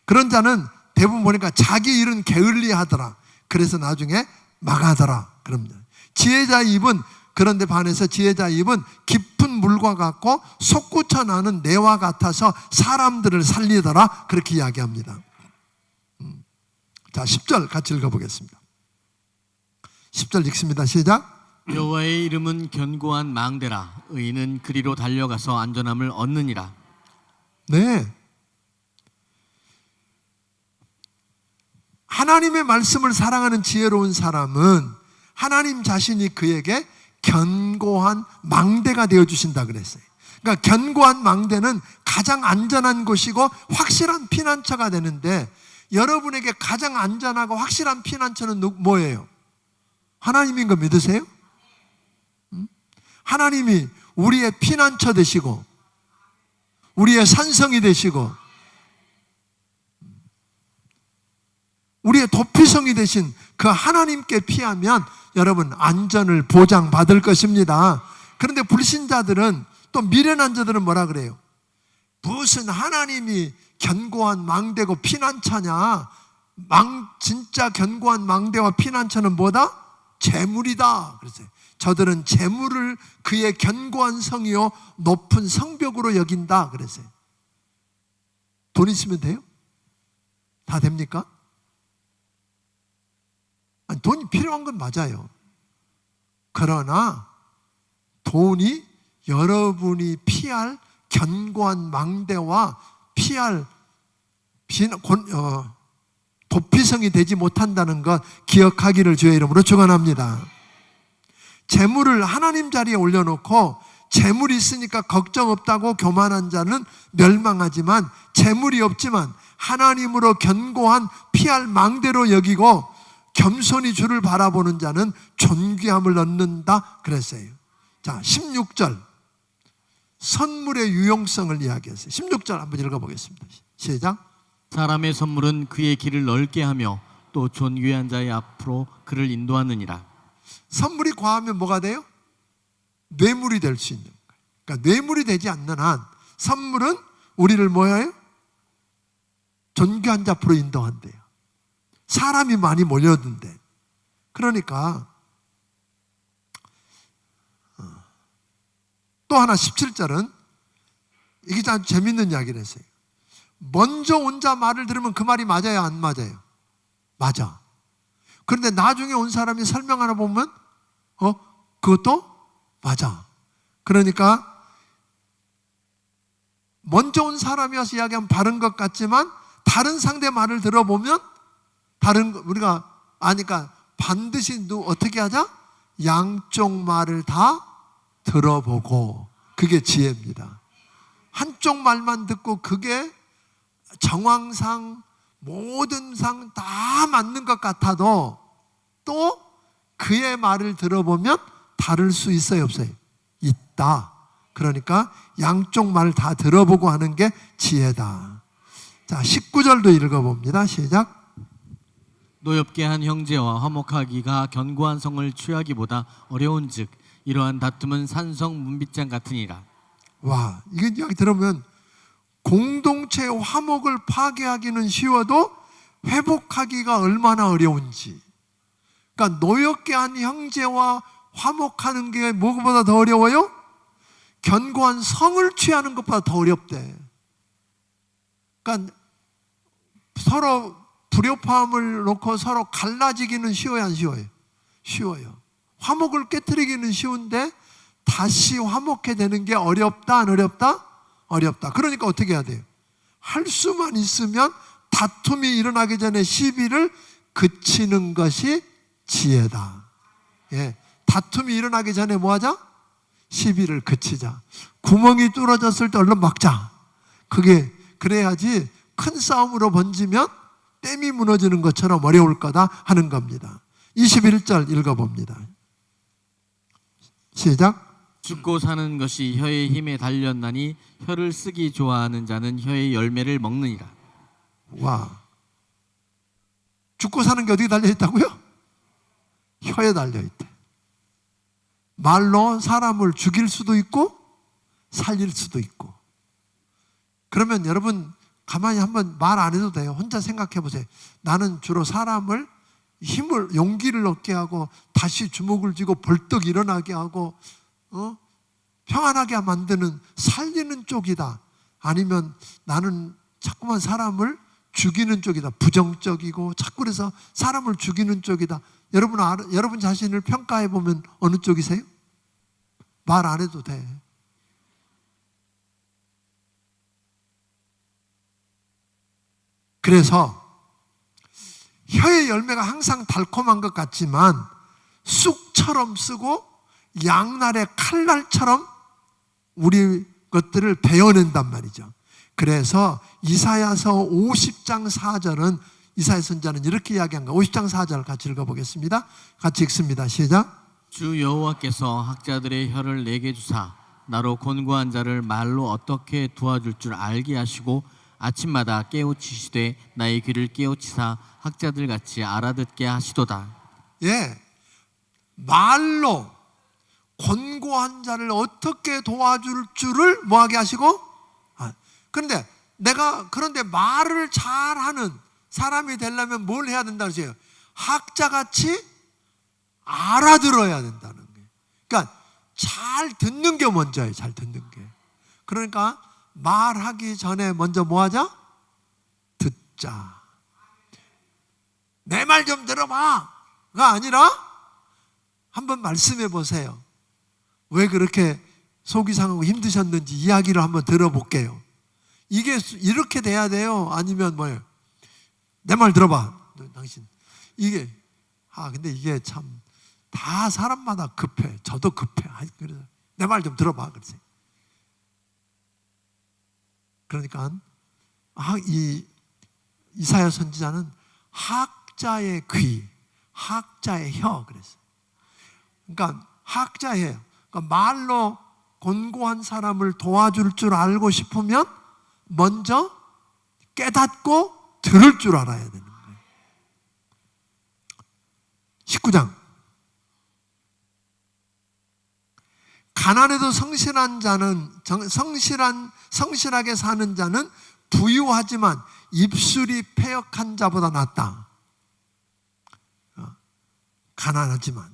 그런 자는 대부분 보니까 자기 일은 게을리 하더라. 그래서 나중에 망하더라. 그럽니다. 지혜자의 입은 그런데 반해서 지혜자의 입은 깊은 물과 같고 솟구쳐 나는 내와 같아서 사람들을 살리더라. 그렇게 이야기합니다. 자, 10절 같이 읽어보겠습니다. 10절 읽습니다. 시작. 여호와의 이름은 견고한 망대라. 의인은 그리로 달려가서 안전함을 얻느니라. 네. 하나님의 말씀을 사랑하는 지혜로운 사람은 하나님 자신이 그에게 견고한 망대가 되어주신다 그랬어요. 그러니까 견고한 망대는 가장 안전한 곳이고 확실한 피난처가 되는데, 여러분에게 가장 안전하고 확실한 피난처는 뭐예요? 하나님인 거 믿으세요? 하나님이 우리의 피난처 되시고 우리의 산성이 되시고 우리의 도피성이 되신 그 하나님께 피하면 여러분 안전을 보장받을 것입니다. 그런데 불신자들은, 또 미련한 자들은 뭐라 그래요? 무슨 하나님이 견고한 망대고 피난처냐? 진짜 견고한 망대와 피난처는 뭐다? 재물이다. 그랬어요. 저들은 재물을 그의 견고한 성이요 높은 성벽으로 여긴다. 그랬어요. 돈 있으면 돼요? 다 됩니까? 아니, 돈이 필요한 건 맞아요. 그러나 돈이 여러분이 피할 견고한 망대와 피할 도피성이 되지 못한다는 것 기억하기를 주의 이름으로 축원합니다. 재물을 하나님 자리에 올려놓고 재물이 있으니까 걱정 없다고 교만한 자는 멸망하지만, 재물이 없지만 하나님으로 견고한 피할 망대로 여기고 겸손히 주를 바라보는 자는 존귀함을 얻는다 그랬어요. 자, 16절 선물의 유용성을 이야기했어요. 16절 한번 읽어보겠습니다. 시작. 사람의 선물은 그의 길을 넓게 하며 또 존귀한 자의 앞으로 그를 인도하느니라. 선물이 과하면 뭐가 돼요? 뇌물이 될 수 있는 거예요. 그러니까 뇌물이 되지 않는 한 선물은 우리를 뭐예요? 존귀한 자 앞으로 인도한대요. 사람이 많이 몰려든대. 그러니까 또 하나 17절은 이게 참 재밌는 이야기를 했어요. 먼저 온 자 말을 들으면 그 말이 맞아요, 안 맞아요? 맞아. 그런데 나중에 온 사람이 설명하나 보면 그것도 맞아. 그러니까 먼저 온 사람이 와서 이야기하면 바른 것 같지만 다른 상대 말을 들어보면 우리가 아니까 반드시 어떻게 하자? 양쪽 말을 다 들어보고, 그게 지혜입니다. 한쪽 말만 듣고 그게 정황상 모든 상 다 맞는 것 같아도 또 그의 말을 들어보면 다를 수 있어요, 없어요? 있다. 그러니까 양쪽 말 다 들어보고 하는 게 지혜다. 자, 19절도 읽어봅니다. 시작. 노엽게 한 형제와 화목하기가 견고한 성을 취하기보다 어려운즉 이러한 다툼은 산성 문빗장 같으니라. 와, 이게 이야기 들으면 공동체의 화목을 파괴하기는 쉬워도 회복하기가 얼마나 어려운지. 그러니까 노엽게 한 형제와 화목하는 게 무엇보다 더 어려워요? 견고한 성을 취하는 것보다 더 어렵대. 그러니까 서로 불협화음을 놓고 서로 갈라지기는 쉬워요, 안 쉬워요? 쉬워요. 화목을 깨트리기는 쉬운데 다시 화목해 되는 게 어렵다, 안 어렵다? 어렵다. 그러니까 어떻게 해야 돼요? 할 수만 있으면 다툼이 일어나기 전에 시비를 그치는 것이 지혜다. 예, 다툼이 일어나기 전에 뭐 하자? 시비를 그치자. 구멍이 뚫어졌을 때 얼른 막자. 그래야지 큰 싸움으로 번지면 댐이 무너지는 것처럼 어려울 거다 하는 겁니다. 21절 읽어봅니다. 시작. 죽고 사는 것이 혀의 힘에 달렸나니 혀를 쓰기 좋아하는 자는 혀의 열매를 먹느니라. 와, 죽고 사는 게 어디에 달려있다고요? 혀에 달려있대. 말로 사람을 죽일 수도 있고 살릴 수도 있고. 그러면 여러분 가만히 한번 말 안 해도 돼요. 혼자 생각해 보세요. 나는 주로 사람을 힘을, 용기를 얻게 하고 다시 주먹을 쥐고 벌떡 일어나게 하고 평안하게 만드는 살리는 쪽이다. 아니면 나는 자꾸만 사람을 죽이는 쪽이다. 부정적이고 자꾸 그래서 사람을 죽이는 쪽이다. 여러분 자신을 평가해 보면 어느 쪽이세요? 말 안 해도 돼. 그래서 혀의 열매가 항상 달콤한 것 같지만 쑥처럼 쓰고 양날의 칼날처럼 우리 것들을 베어낸단 말이죠. 그래서 이사야서 50장 4절은 이사야 선지자는 이렇게 이야기한 거. 50장 4절 같이 읽어보겠습니다. 같이 읽습니다. 시작. 주 여호와께서 학자들의 혀를 내게 주사 나로 곤고한 자를 말로 어떻게 도와줄 줄 알게 하시고 아침마다 깨우치시되 나의 귀를 깨우치사 학자들 같이 알아듣게 하시도다. 예, 말로 곤고한 자를 어떻게 도와줄 줄을 뭐하게 하시고? 그런데 말을 잘하는 사람이 되려면 뭘 해야 된다고 하세요? 학자같이 알아들어야 된다는 거예요. 그러니까 잘 듣는 게 먼저예요. 잘 듣는 게. 그러니까 말하기 전에 먼저 뭐 하자? 듣자. 내 말 좀 들어봐가 아니라 한번 말씀해 보세요. 왜 그렇게 속이 상하고 힘드셨는지 이야기를 한번 들어볼게요. 이게 이렇게 돼야 돼요? 아니면 뭐예요? 내 말 들어봐. 당신. 근데 이게 참 다 사람마다 급해. 저도 급해. 그래서 내 말 좀 들어봐. 그러세요. 그러니까 이 이사야 선지자는 학자의 귀, 학자의 혀 그랬어요. 그러니까 학자예요. 그러니까 말로 곤고한 사람을 도와줄 줄 알고 싶으면 먼저 깨닫고 들을 줄 알아야 되는 거예요. 19장. 가난해도 성실한 자는 성실하게 사는 자는 부유하지만 입술이 패역한 자보다 낫다. 가난하지만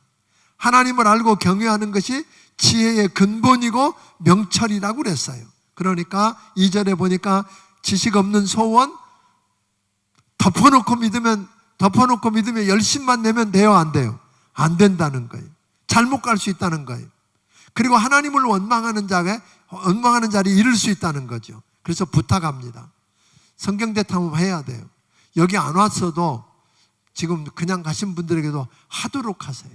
하나님을 알고 경외하는 것이 지혜의 근본이고 명철이라고 그랬어요. 그러니까 2절에 보니까 지식 없는 소원 덮어놓고 믿으면 열심만 내면 돼요, 안 돼요? 안 된다는 거예요. 잘못 갈 수 있다는 거예요. 그리고 하나님을 원망하는 자를 이룰 수 있다는 거죠. 그래서 부탁합니다. 성경대 탐험해야 돼요. 여기 안 왔어도 지금 그냥 가신 분들에게도 하도록 하세요.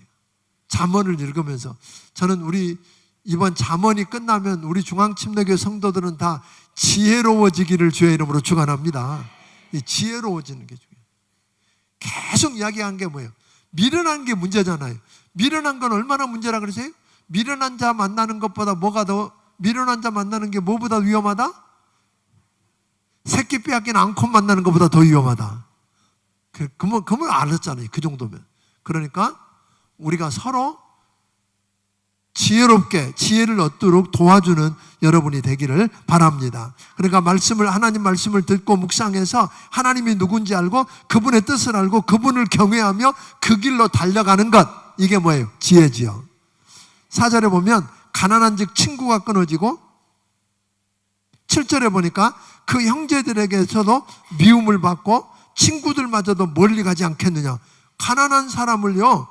잠언을 읽으면서. 저는 우리 이번 잠언이 끝나면 우리 중앙침례교회 성도들은 다 지혜로워지기를 주의 이름으로 축원합니다. 이 지혜로워지는 게 중요해요. 계속 이야기한 게 뭐예요? 미련한 게 문제잖아요. 미련한 건 얼마나 문제라 그러세요? 미련한 자 만나는 것보다 미련한 자 만나는 게 뭐보다 위험하다? 새끼 빼앗긴 앙컷 만나는 것보다 더 위험하다. 그걸 알았잖아요. 그 정도면. 그러니까 우리가 서로 지혜롭게 지혜를 얻도록 도와주는 여러분이 되기를 바랍니다. 그러니까 하나님 말씀을 듣고 묵상해서 하나님이 누군지 알고 그분의 뜻을 알고 그분을 경외하며 그 길로 달려가는 것. 이게 뭐예요? 지혜지요. 4절에 보면 가난한 즉 친구가 끊어지고 7절에 보니까 그 형제들에게서도 미움을 받고 친구들마저도 멀리 가지 않겠느냐. 가난한 사람을요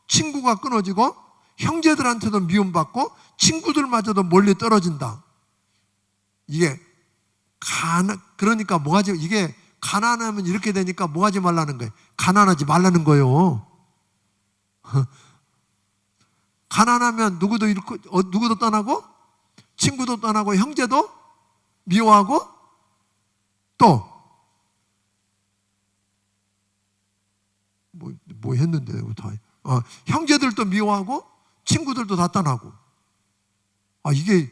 친구가 끊어지고 형제들한테도 미움받고 친구들마저도 멀리 떨어진다. 그러니까 뭐하지? 이게 가난하면 이렇게 되니까 뭐하지 말라는 거예요? 가난하지 말라는 거예요. 가난하면 누구도 잃고 누구도 떠나고 친구도 떠나고 형제도 미워하고 또 뭐 했는데 다 형제들도 미워하고 친구들도 다 떠나고. 이게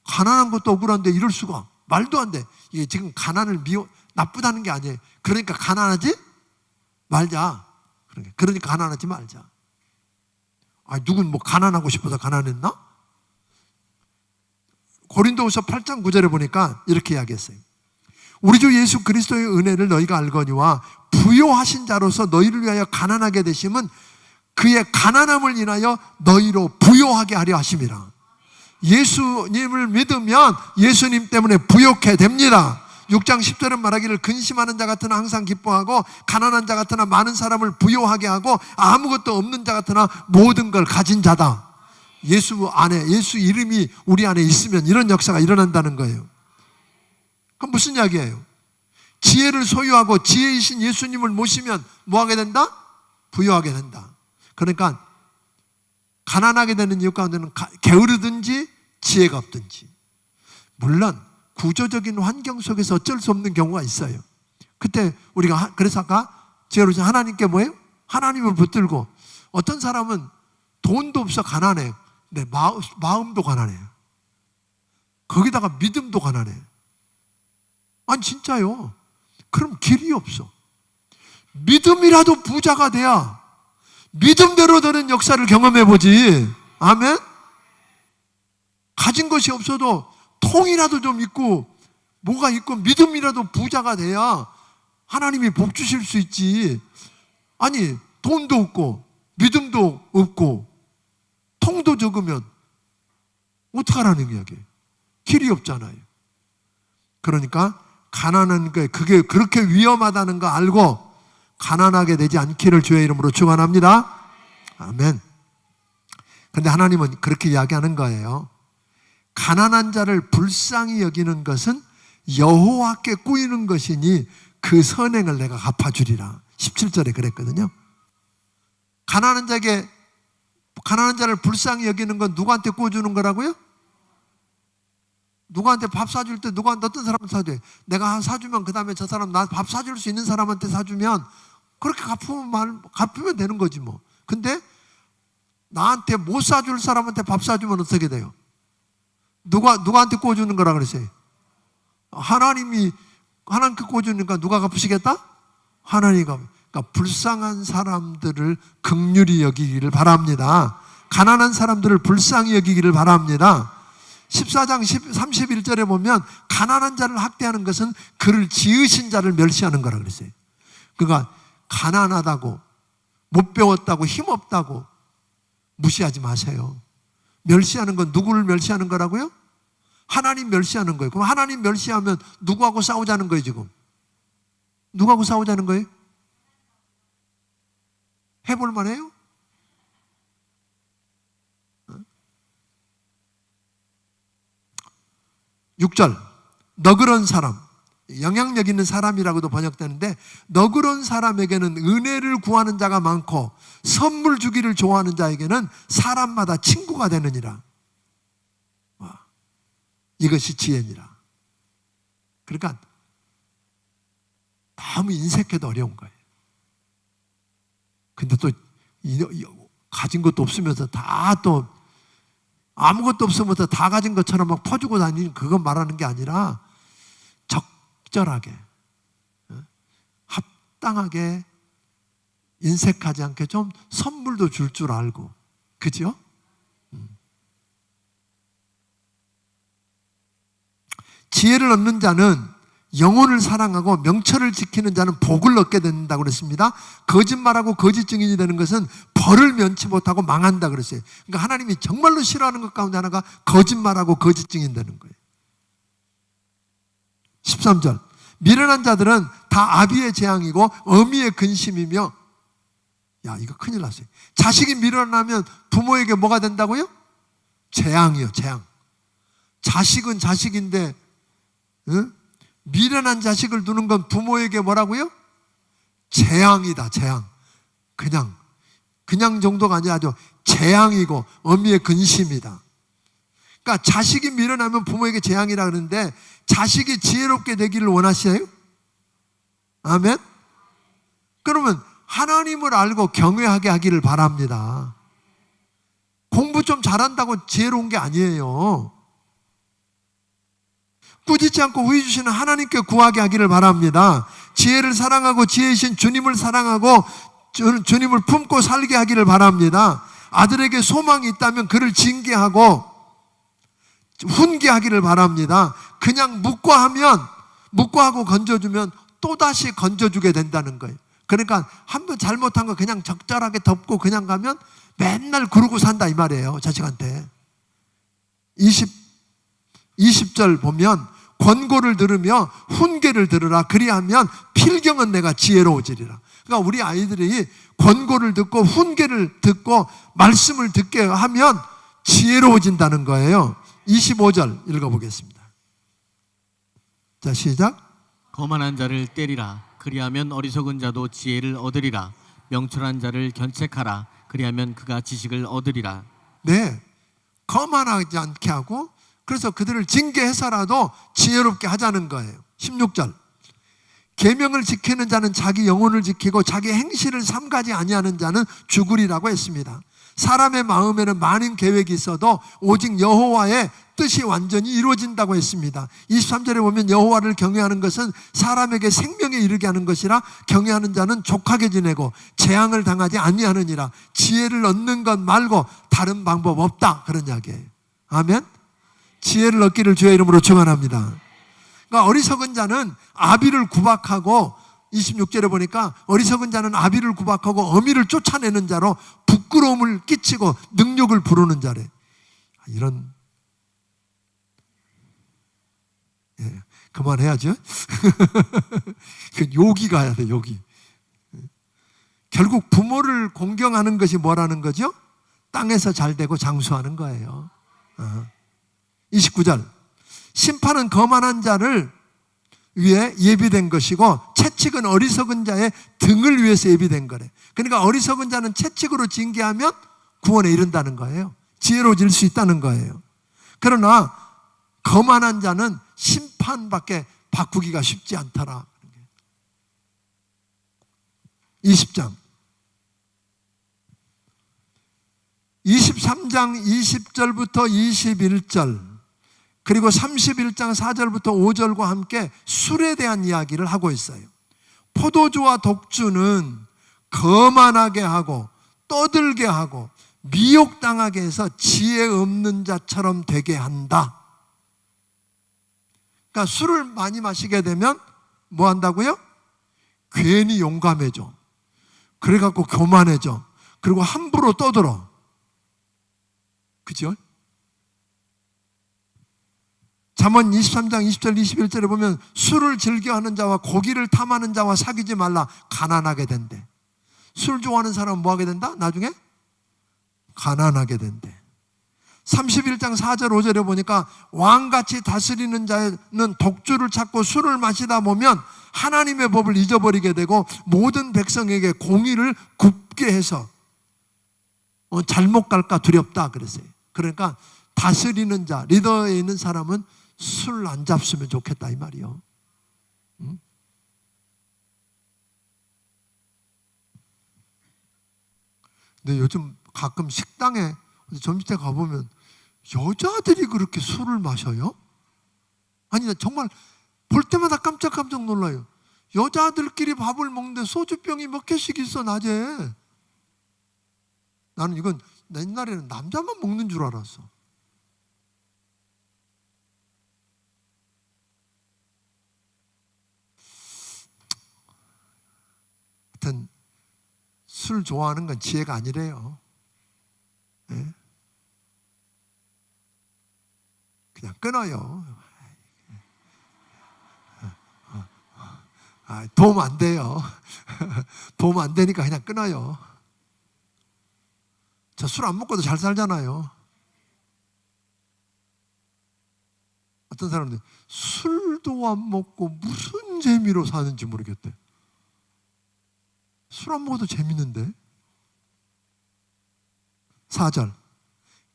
가난한 것도 억울한데 이럴 수가 말도 안 돼. 이게 지금 가난을 나쁘다는 게 아니에요. 그러니까 가난하지 말자. 그러니까 가난하지 말자. 누군 뭐 가난하고 싶어서 가난했나? 고린도후서 8장 9절에 보니까 이렇게 이야기했어요. 우리 주 예수 그리스도의 은혜를 너희가 알거니와 부요하신 자로서 너희를 위하여 가난하게 되심은 그의 가난함을 인하여 너희로 부요하게 하려 하심이라. 예수님을 믿으면 예수님 때문에 부요케 됩니다. 6장 10절은 말하기를 근심하는 자 같으나 항상 기뻐하고 가난한 자 같으나 많은 사람을 부요하게 하고 아무것도 없는 자 같으나 모든 걸 가진 자다. 예수 안에, 예수 이름이 우리 안에 있으면 이런 역사가 일어난다는 거예요. 그럼 무슨 이야기예요? 지혜를 소유하고 지혜이신 예수님을 모시면 뭐 하게 된다? 부요하게 된다. 그러니까 가난하게 되는 이유 가운데는 게으르든지 지혜가 없든지, 물론 구조적인 환경 속에서 어쩔 수 없는 경우가 있어요. 그때 우리가 그래서 아까 지혜로우신 하나님께 뭐예요? 하나님을 붙들고, 어떤 사람은 돈도 없어 가난해. 내 마음도 가난해요. 거기다가 믿음도 가난해. 아니 진짜요. 그럼 길이 없어. 믿음이라도 부자가 돼야 믿음대로 되는 역사를 경험해보지. 아멘? 가진 것이 없어도 통이라도 좀 있고 뭐가 있고 믿음이라도 부자가 돼야 하나님이 복 주실 수 있지. 아니 돈도 없고 믿음도 없고 통도 적으면 어떡하라는 이야기예요. 길이 없잖아요. 그러니까 가난한 게 그게 그렇게 위험하다는 거 알고 가난하게 되지 않기를 주의 이름으로 축원합니다. 아멘. 그런데 하나님은 그렇게 이야기하는 거예요. 가난한 자를 불쌍히 여기는 것은 여호와께 꾸이는 것이니 그 선행을 내가 갚아주리라. 17절에 그랬거든요. 가난한 자를 불쌍히 여기는 건 누구한테 꾸어주는 거라고요? 누구한테 밥 사줄 때 누구한테 어떤 사람한테 사줘요? 내가 사주면 그 다음에 저 사람 나 밥 사줄 수 있는 사람한테 사주면 그렇게 갚으면 되는 거지 뭐. 근데 나한테 못 사줄 사람한테 밥 사주면 어떻게 돼요? 누구한테 꿔주는 거라 그랬어요? 하나님께 꿔주니까 누가 갚으시겠다? 하나님이 갚으시겠다. 그러니까 불쌍한 사람들을 긍휼히 여기기를 바랍니다. 가난한 사람들을 불쌍히 여기기를 바랍니다. 14장 31절에 보면 가난한 자를 학대하는 것은 그를 지으신 자를 멸시하는 거라 그랬어요. 그러니까 가난하다고 못 배웠다고 힘없다고 무시하지 마세요. 멸시하는 건 누구를 멸시하는 거라고요? 하나님 멸시하는 거예요. 그럼 하나님 멸시하면 누구하고 싸우자는 거예요 지금? 누구하고 싸우자는 거예요? 해볼 만해요? 6절 너그러운 사람, 영향력 있는 사람이라고도 번역되는데, 너그러운 사람에게는 은혜를 구하는 자가 많고 선물 주기를 좋아하는 자에게는 사람마다 친구가 되느니라. 이것이 지혜니라. 그러니까 너무 인색해도 어려운 거예요. 근데 또 가진 것도 없으면서 다 또 아무것도 없으면서 다 가진 것처럼 막 퍼주고 다니는 그건 말하는 게 아니라 적절하게 합당하게 인색하지 않게 좀 선물도 줄 줄 알고, 그죠? 지혜를 얻는 자는 영혼을 사랑하고 명철을 지키는 자는 복을 얻게 된다고 그랬습니다. 거짓말하고 거짓 증인이 되는 것은 벌을 면치 못하고 망한다 그랬어요. 그러니까 하나님이 정말로 싫어하는 것 가운데 하나가 거짓말하고 거짓 증인 되는 거예요. 13절 미련한 자들은 다 아비의 재앙이고 어미의 근심이며, 야 이거 큰일 났어요. 자식이 미련하면 부모에게 뭐가 된다고요? 재앙이요, 재앙. 자식은 자식인데 미련한 자식을 두는 건 부모에게 뭐라고요? 재앙이다, 재앙. 그냥 정도가 아니라 아주 재앙이고 어미의 근심이다. 그러니까 자식이 미련하면 부모에게 재앙이라 그러는데, 자식이 지혜롭게 되기를 원하시나요? 아멘? 그러면 하나님을 알고 경외하게 하기를 바랍니다. 공부 좀 잘한다고 지혜로운 게 아니에요. 꾸짖지 않고 후회 주시는 하나님께 구하게 하기를 바랍니다. 지혜를 사랑하고 지혜이신 주님을 사랑하고 주님을 품고 살게 하기를 바랍니다. 아들에게 소망이 있다면 그를 징계하고 훈계하기를 바랍니다. 그냥 묵과하면 묵과하고 건져주면 또다시 건져주게 된다는 거예요. 그러니까 한번 잘못한 거 그냥 적절하게 덮고 그냥 가면 맨날 그러고 산다 이 말이에요. 자식한테. 20절 보면 권고를 들으며 훈계를 들으라. 그리하면 필경은 내가 지혜로워지리라. 그러니까 우리 아이들이 권고를 듣고 훈계를 듣고 말씀을 듣게 하면 지혜로워진다는 거예요. 25절 읽어보겠습니다. 자, 시작. 거만한 자를 때리라. 그리하면 어리석은 자도 지혜를 얻으리라. 명철한 자를 견책하라. 그리하면 그가 지식을 얻으리라. 네, 거만하지 않게 하고 그래서 그들을 징계해서라도 지혜롭게 하자는 거예요. 16절. 계명을 지키는 자는 자기 영혼을 지키고 자기 행실을 삼가지 아니하는 자는 죽으리라고 했습니다. 사람의 마음에는 많은 계획이 있어도 오직 여호와의 뜻이 완전히 이루어진다고 했습니다. 23절에 보면 여호와를 경외하는 것은 사람에게 생명에 이르게 하는 것이라 경외하는 자는 족하게 지내고 재앙을 당하지 아니하느니라. 지혜를 얻는 것 말고 다른 방법 없다, 그런 이야기예요. 아멘. 지혜를 얻기를 주의 이름으로 축원합니다. 그러니까 어리석은 자는 아비를 구박하고 26절에 보니까 어리석은 자는 아비를 구박하고 어미를 쫓아내는 자로 부끄러움을 끼치고 능욕을 부르는 자래. 이런, 예, 그만해야죠. 욕이 가야 돼, 욕이. 결국 부모를 공경하는 것이 뭐라는 거죠? 땅에서 잘 되고 장수하는 거예요. 29절. 심판은 거만한 자를 위해 예비된 것이고 채찍은 어리석은 자의 등을 위해서 예비된 거래. 그러니까 어리석은 자는 채찍으로 징계하면 구원에 이른다는 거예요. 지혜로워질 수 있다는 거예요. 그러나 거만한 자는 심판밖에 바꾸기가 쉽지 않더라. 20장 23장 20절부터 21절 그리고 31장 4절부터 5절과 함께 술에 대한 이야기를 하고 있어요. 포도주와 독주는 거만하게 하고 떠들게 하고 미혹당하게 해서 지혜 없는 자처럼 되게 한다. 그러니까 술을 많이 마시게 되면 뭐 한다고요? 괜히 용감해져. 그래갖고 교만해져. 그리고 함부로 떠들어. 그죠? 잠언 23장 20절 21절에 보면 술을 즐겨하는 자와 고기를 탐하는 자와 사귀지 말라. 가난하게 된대. 술 좋아하는 사람은 뭐 하게 된다? 나중에? 가난하게 된대. 31장 4절 5절에 보니까 왕같이 다스리는 자는 독주를 찾고 술을 마시다 보면 하나님의 법을 잊어버리게 되고 모든 백성에게 공의를 굽게 해서 잘못 갈까 두렵다 그랬어요. 그러니까 다스리는 자, 리더에 있는 사람은 술 안 잡수면 좋겠다 이 말이요. 근데 요즘 가끔 식당에 점심때 가보면 여자들이 그렇게 술을 마셔요? 아니 나 정말 볼 때마다 깜짝깜짝 놀라요. 여자들끼리 밥을 먹는데 소주병이 몇 개씩 있어 낮에. 나는 이건 옛날에는 남자만 먹는 줄 알았어. 하여튼 술 좋아하는 건 지혜가 아니래요. 네? 그냥 끊어요. 도움 안 돼요. 도움 안 되니까 그냥 끊어요. 저 술 안 먹고도 잘 살잖아요. 어떤 사람들 술도 안 먹고 무슨 재미로 사는지 모르겠대. 술 안 먹어도 재밌는데. 4절.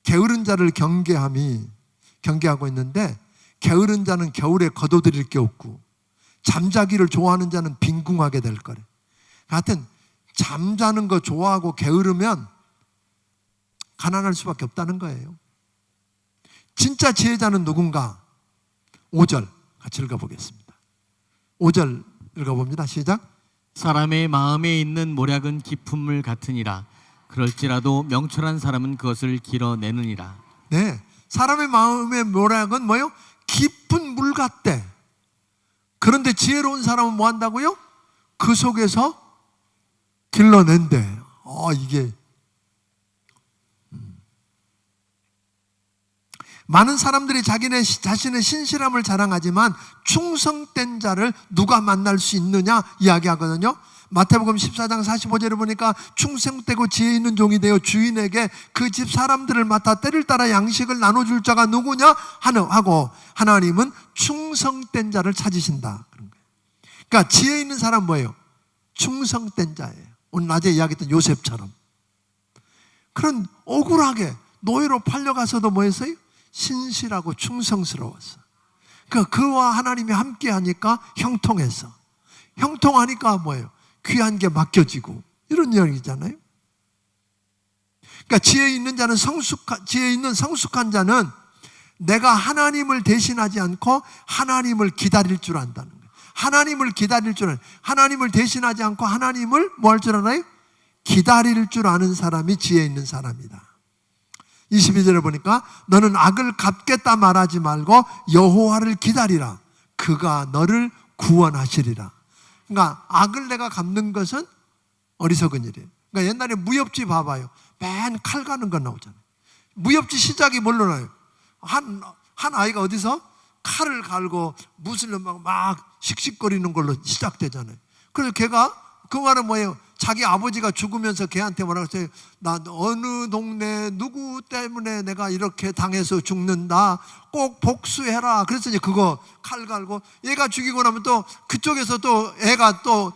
게으른 자를 경계하고 있는데 게으른 자는 겨울에 거둬들일 게 없고 잠자기를 좋아하는 자는 빈궁하게 될 거래. 하여튼 잠자는 거 좋아하고 게으르면 가난할 수밖에 없다는 거예요. 진짜 지혜자는 누군가? 5절 같이 읽어보겠습니다. 5절 읽어봅니다. 시작. 사람의 마음에 있는 모략은 깊은 물 같으니라. 그럴지라도 명철한 사람은 그것을 길어내느니라. 네, 사람의 마음의 모략은 뭐요? 깊은 물 같대. 그런데 지혜로운 사람은 뭐 한다고요? 그 속에서 길러낸대. 이게 많은 사람들이 자신의 신실함을 자랑하지만 충성된 자를 누가 만날 수 있느냐 이야기하거든요. 마태복음 14장 45절에 보니까 충성되고 지혜 있는 종이 되어 주인에게 그 집 사람들을 맡아 때를 따라 양식을 나눠줄 자가 누구냐 하고 하나님은 충성된 자를 찾으신다. 그러니까 지혜 있는 사람 뭐예요? 충성된 자예요. 오늘 낮에 이야기했던 요셉처럼. 그런 억울하게 노예로 팔려가서도 뭐 했어요? 신실하고 충성스러웠어. 그와 하나님이 함께 하니까 형통했어. 형통하니까 뭐예요? 귀한 게 맡겨지고 이런 이야기잖아요. 그러니까 지혜 있는 성숙한 자는 내가 하나님을 대신하지 않고 하나님을 기다릴 줄 안다는 거예요. 하나님을 대신하지 않고 하나님을 뭐 할 줄 알아요? 기다릴 줄 아는 사람이 지혜 있는 사람이다. 22절에 보니까 너는 악을 갚겠다 말하지 말고 여호와를 기다리라. 그가 너를 구원하시리라. 그러니까 악을 내가 갚는 것은 어리석은 일이에요. 그러니까 옛날에 무협지 봐봐요. 맨 칼 가는 거 나오잖아요. 무협지 시작이 뭘로 나요? 한 아이가 어디서 칼을 갈고 무슬 막 씩씩거리는 걸로 시작되잖아요. 그래서 걔가 그 말은 뭐예요? 자기 아버지가 죽으면서 걔한테 뭐라고 했어요? 나 어느 동네 누구 때문에 내가 이렇게 당해서 죽는다. 꼭 복수해라. 그래서 이제 그거 칼 갈고 얘가 죽이고 나면 또 그쪽에서 또 애가 또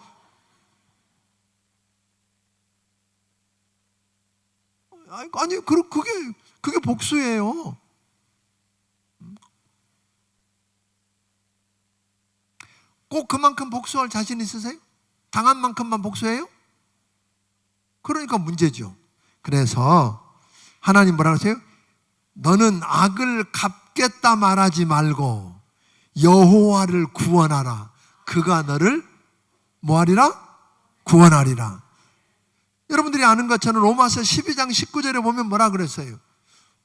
아니 그게 복수예요. 꼭 그만큼 복수할 자신 있으세요? 당한 만큼만 복수해요? 그러니까 문제죠. 그래서 하나님 뭐라고 하세요? 너는 악을 갚겠다 말하지 말고 여호와를 구원하라. 그가 너를 뭐하리라? 구원하리라. 여러분들이 아는 것처럼 로마서 12장 19절에 보면 뭐라 그랬어요?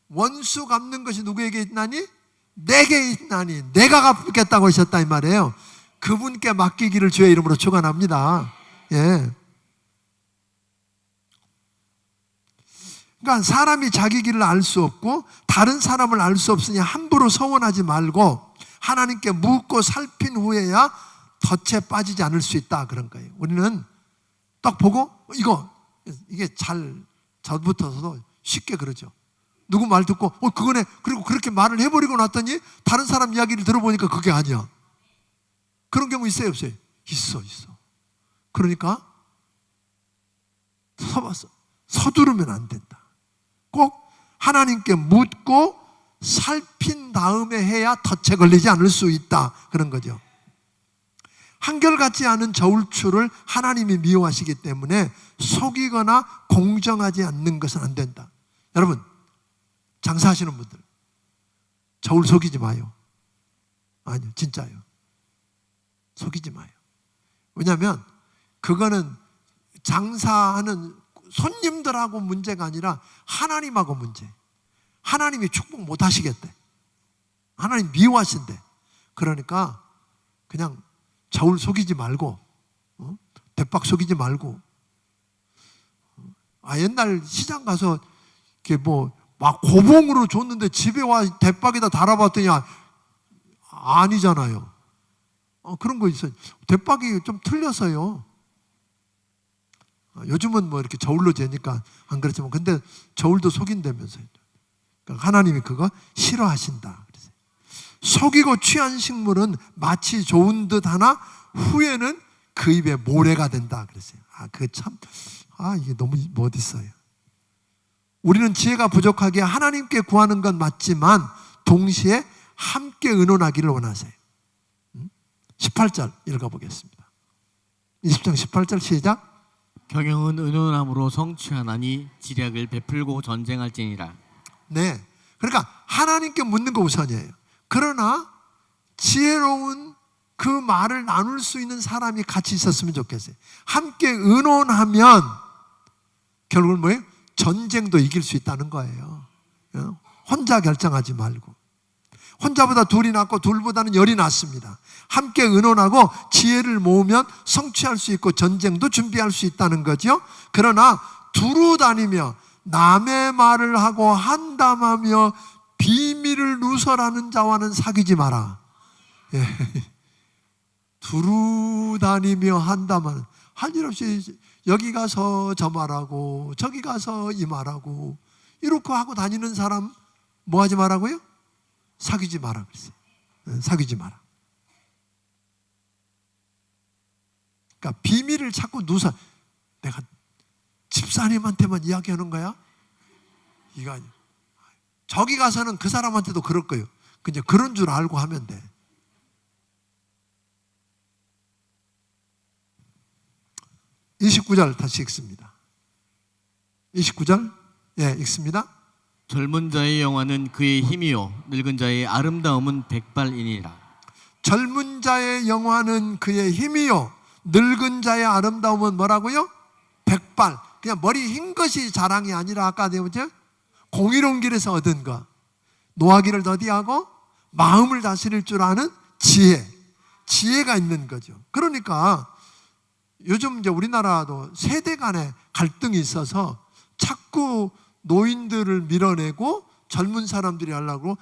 원수 갚는 것이 누구에게 있나니? 내게 있나니 내가 갚겠다고 하셨다 이 말이에요. 그분께 맡기기를 주의 이름으로 축원합니다. 예. 그러니까 사람이 자기 길을 알 수 없고 다른 사람을 알 수 없으니 함부로 서원하지 말고 하나님께 묻고 살핀 후에야 덫에 빠지지 않을 수 있다 그런 거예요. 우리는 딱 보고 이게 잘 저부터서도 쉽게 그러죠. 누구 말 듣고 그거네. 그리고 그렇게 말을 해버리고 났더니 다른 사람 이야기를 들어보니까 그게 아니야. 그런 경우 있어요, 없어요? 있어. 그러니까 서두르면 안 된다. 꼭 하나님께 묻고 살핀 다음에 해야 덫에 걸리지 않을 수 있다. 그런 거죠. 한결같지 않은 저울추를 하나님이 미워하시기 때문에 속이거나 공정하지 않는 것은 안 된다. 여러분, 장사하시는 분들 저울 속이지 마요. 아니요, 진짜요. 속이지 마요. 왜냐하면 그거는 장사하는 손님들하고 문제가 아니라 하나님하고 문제. 하나님이 축복 못 하시겠대. 하나님 미워하신대. 그러니까 그냥 저울 속이지 말고 대박 속이지 말고 옛날 시장 가서 이렇게 막 고봉으로 줬는데 집에 와 대박에다 달아봤더니 아니잖아요. 그런 거 있어요. 대박이 좀 틀렸어요. 요즘은 이렇게 저울로 재니까 안 그렇지만 근데 저울도 속인다면서요. 그러니까 하나님이 그거 싫어하신다. 속이고 취한 식물은 마치 좋은 듯 하나 후에는 그 입에 모래가 된다 그랬어요. 이게 너무 멋있어요. 우리는 지혜가 부족하기에 하나님께 구하는 건 맞지만 동시에 함께 의논하기를 원하세요. 18절 읽어보겠습니다. 20장 18절 시작. 경영은 의논함으로 성취하나니 지략을 베풀고 전쟁할지니라. 네, 그러니까 하나님께 묻는 거 우선이에요. 그러나 지혜로운 그 말을 나눌 수 있는 사람이 같이 있었으면 좋겠어요. 함께 의논하면 결국은 뭐예요? 전쟁도 이길 수 있다는 거예요. 혼자 결정하지 말고. 혼자보다 둘이 낫고 둘보다는 열이 낫습니다. 함께 의논하고 지혜를 모으면 성취할 수 있고 전쟁도 준비할 수 있다는 거죠. 그러나 두루 다니며 남의 말을 하고 한담하며 비밀을 누설하는 자와는 사귀지 마라. 예. 두루 다니며 한담하는, 할 일 없이 여기 가서 저 말하고 저기 가서 이 말하고 이렇게 하고 다니는 사람 뭐 하지 말라고요? 사귀지 마라 그랬어요. 사귀지 마라. 그러니까 비밀을 자꾸 누설, 내가 집사님한테만 이야기하는 거야? 이거 아니야. 저기 가서는 그 사람한테도 그럴 거예요. 그냥 그런 줄 알고 하면 돼. 29절 다시 읽습니다. 29절 읽습니다. 젊은 자의 영화는 그의 힘이요 늙은 자의 아름다움은 백발이니라. 젊은 자의 영화는 그의 힘이요 늙은 자의 아름다움은 뭐라고요? 백발. 그냥 머리 흰 것이 자랑이 아니라 아까 뭐죠? 공의로운 길에서 얻은 것, 노하기를 더디하고 마음을 다스릴 줄 아는 지혜가 있는 거죠. 그러니까 요즘 이제 우리나라도 세대 간의 갈등이 있어서 자꾸 노인들을 밀어내고 젊은 사람들이 하려고,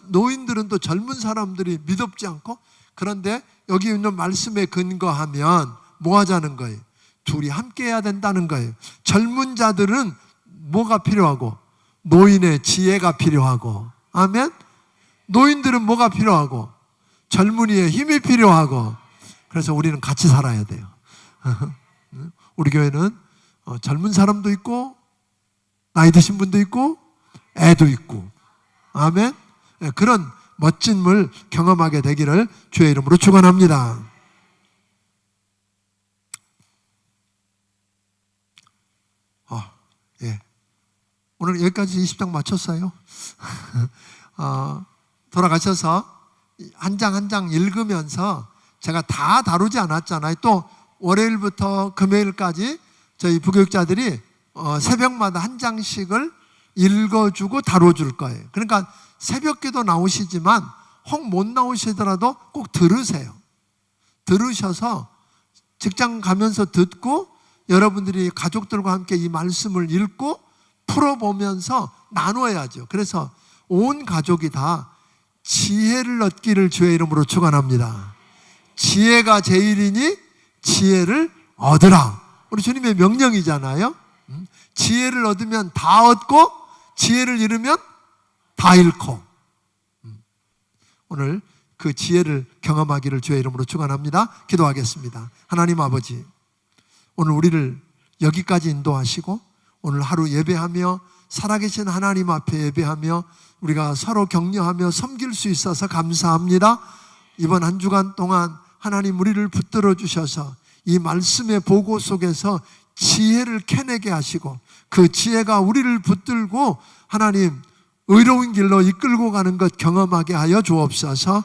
노인들은 또 젊은 사람들이 믿업지 않고, 그런데 여기 있는 말씀에 근거하면 뭐 하자는 거예요? 둘이 함께 해야 된다는 거예요. 젊은 자들은 뭐가 필요하고? 노인의 지혜가 필요하고, 아멘? 노인들은 뭐가 필요하고? 젊은이의 힘이 필요하고. 그래서 우리는 같이 살아야 돼요. 우리 교회는 젊은 사람도 있고 나이 드신 분도 있고 애도 있고, 아멘. 그런 멋짐을 경험하게 되기를 주의 이름으로 축원합니다. 오늘 여기까지 20장 마쳤어요. 돌아가셔서 한 장 한 장 읽으면서 제가 다 다루지 않았잖아요. 또 월요일부터 금요일까지 저희 부교육자들이 새벽마다 한 장씩을 읽어주고 다뤄줄 거예요. 그러니까 새벽기도 나오시지만 혹 못 나오시더라도 꼭 들으세요. 들으셔서 직장 가면서 듣고 여러분들이 가족들과 함께 이 말씀을 읽고 풀어보면서 나눠야죠. 그래서 온 가족이 다 지혜를 얻기를 주의 이름으로 축원합니다. 지혜가 제일이니 지혜를 얻으라. 우리 주님의 명령이잖아요. 지혜를 얻으면 다 얻고 지혜를 잃으면 다 잃고. 오늘 그 지혜를 경험하기를 주의 이름으로 축원합니다. 기도하겠습니다. 하나님 아버지, 오늘 우리를 여기까지 인도하시고 오늘 하루 예배하며 살아계신 하나님 앞에 예배하며 우리가 서로 격려하며 섬길 수 있어서 감사합니다. 이번 한 주간 동안 하나님 우리를 붙들어 주셔서 이 말씀의 보고 속에서 지혜를 캐내게 하시고 그 지혜가 우리를 붙들고 하나님 의로운 길로 이끌고 가는 것 경험하게 하여 주옵소서.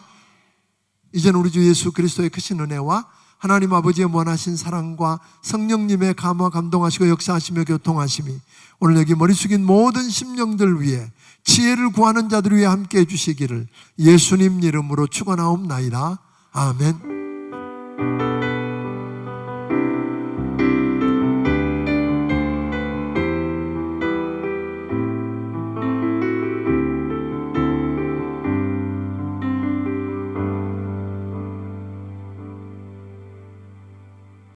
이제는 우리 주 예수 그리스도의 크신 은혜와 하나님 아버지의 원하신 사랑과 성령님의 감화 감동하시고 역사하시며 교통하심이 오늘 여기 머리 숙인 모든 심령들 위해 지혜를 구하는 자들 위해 함께해 주시기를 예수님 이름으로 축원하옵나이다. 아멘.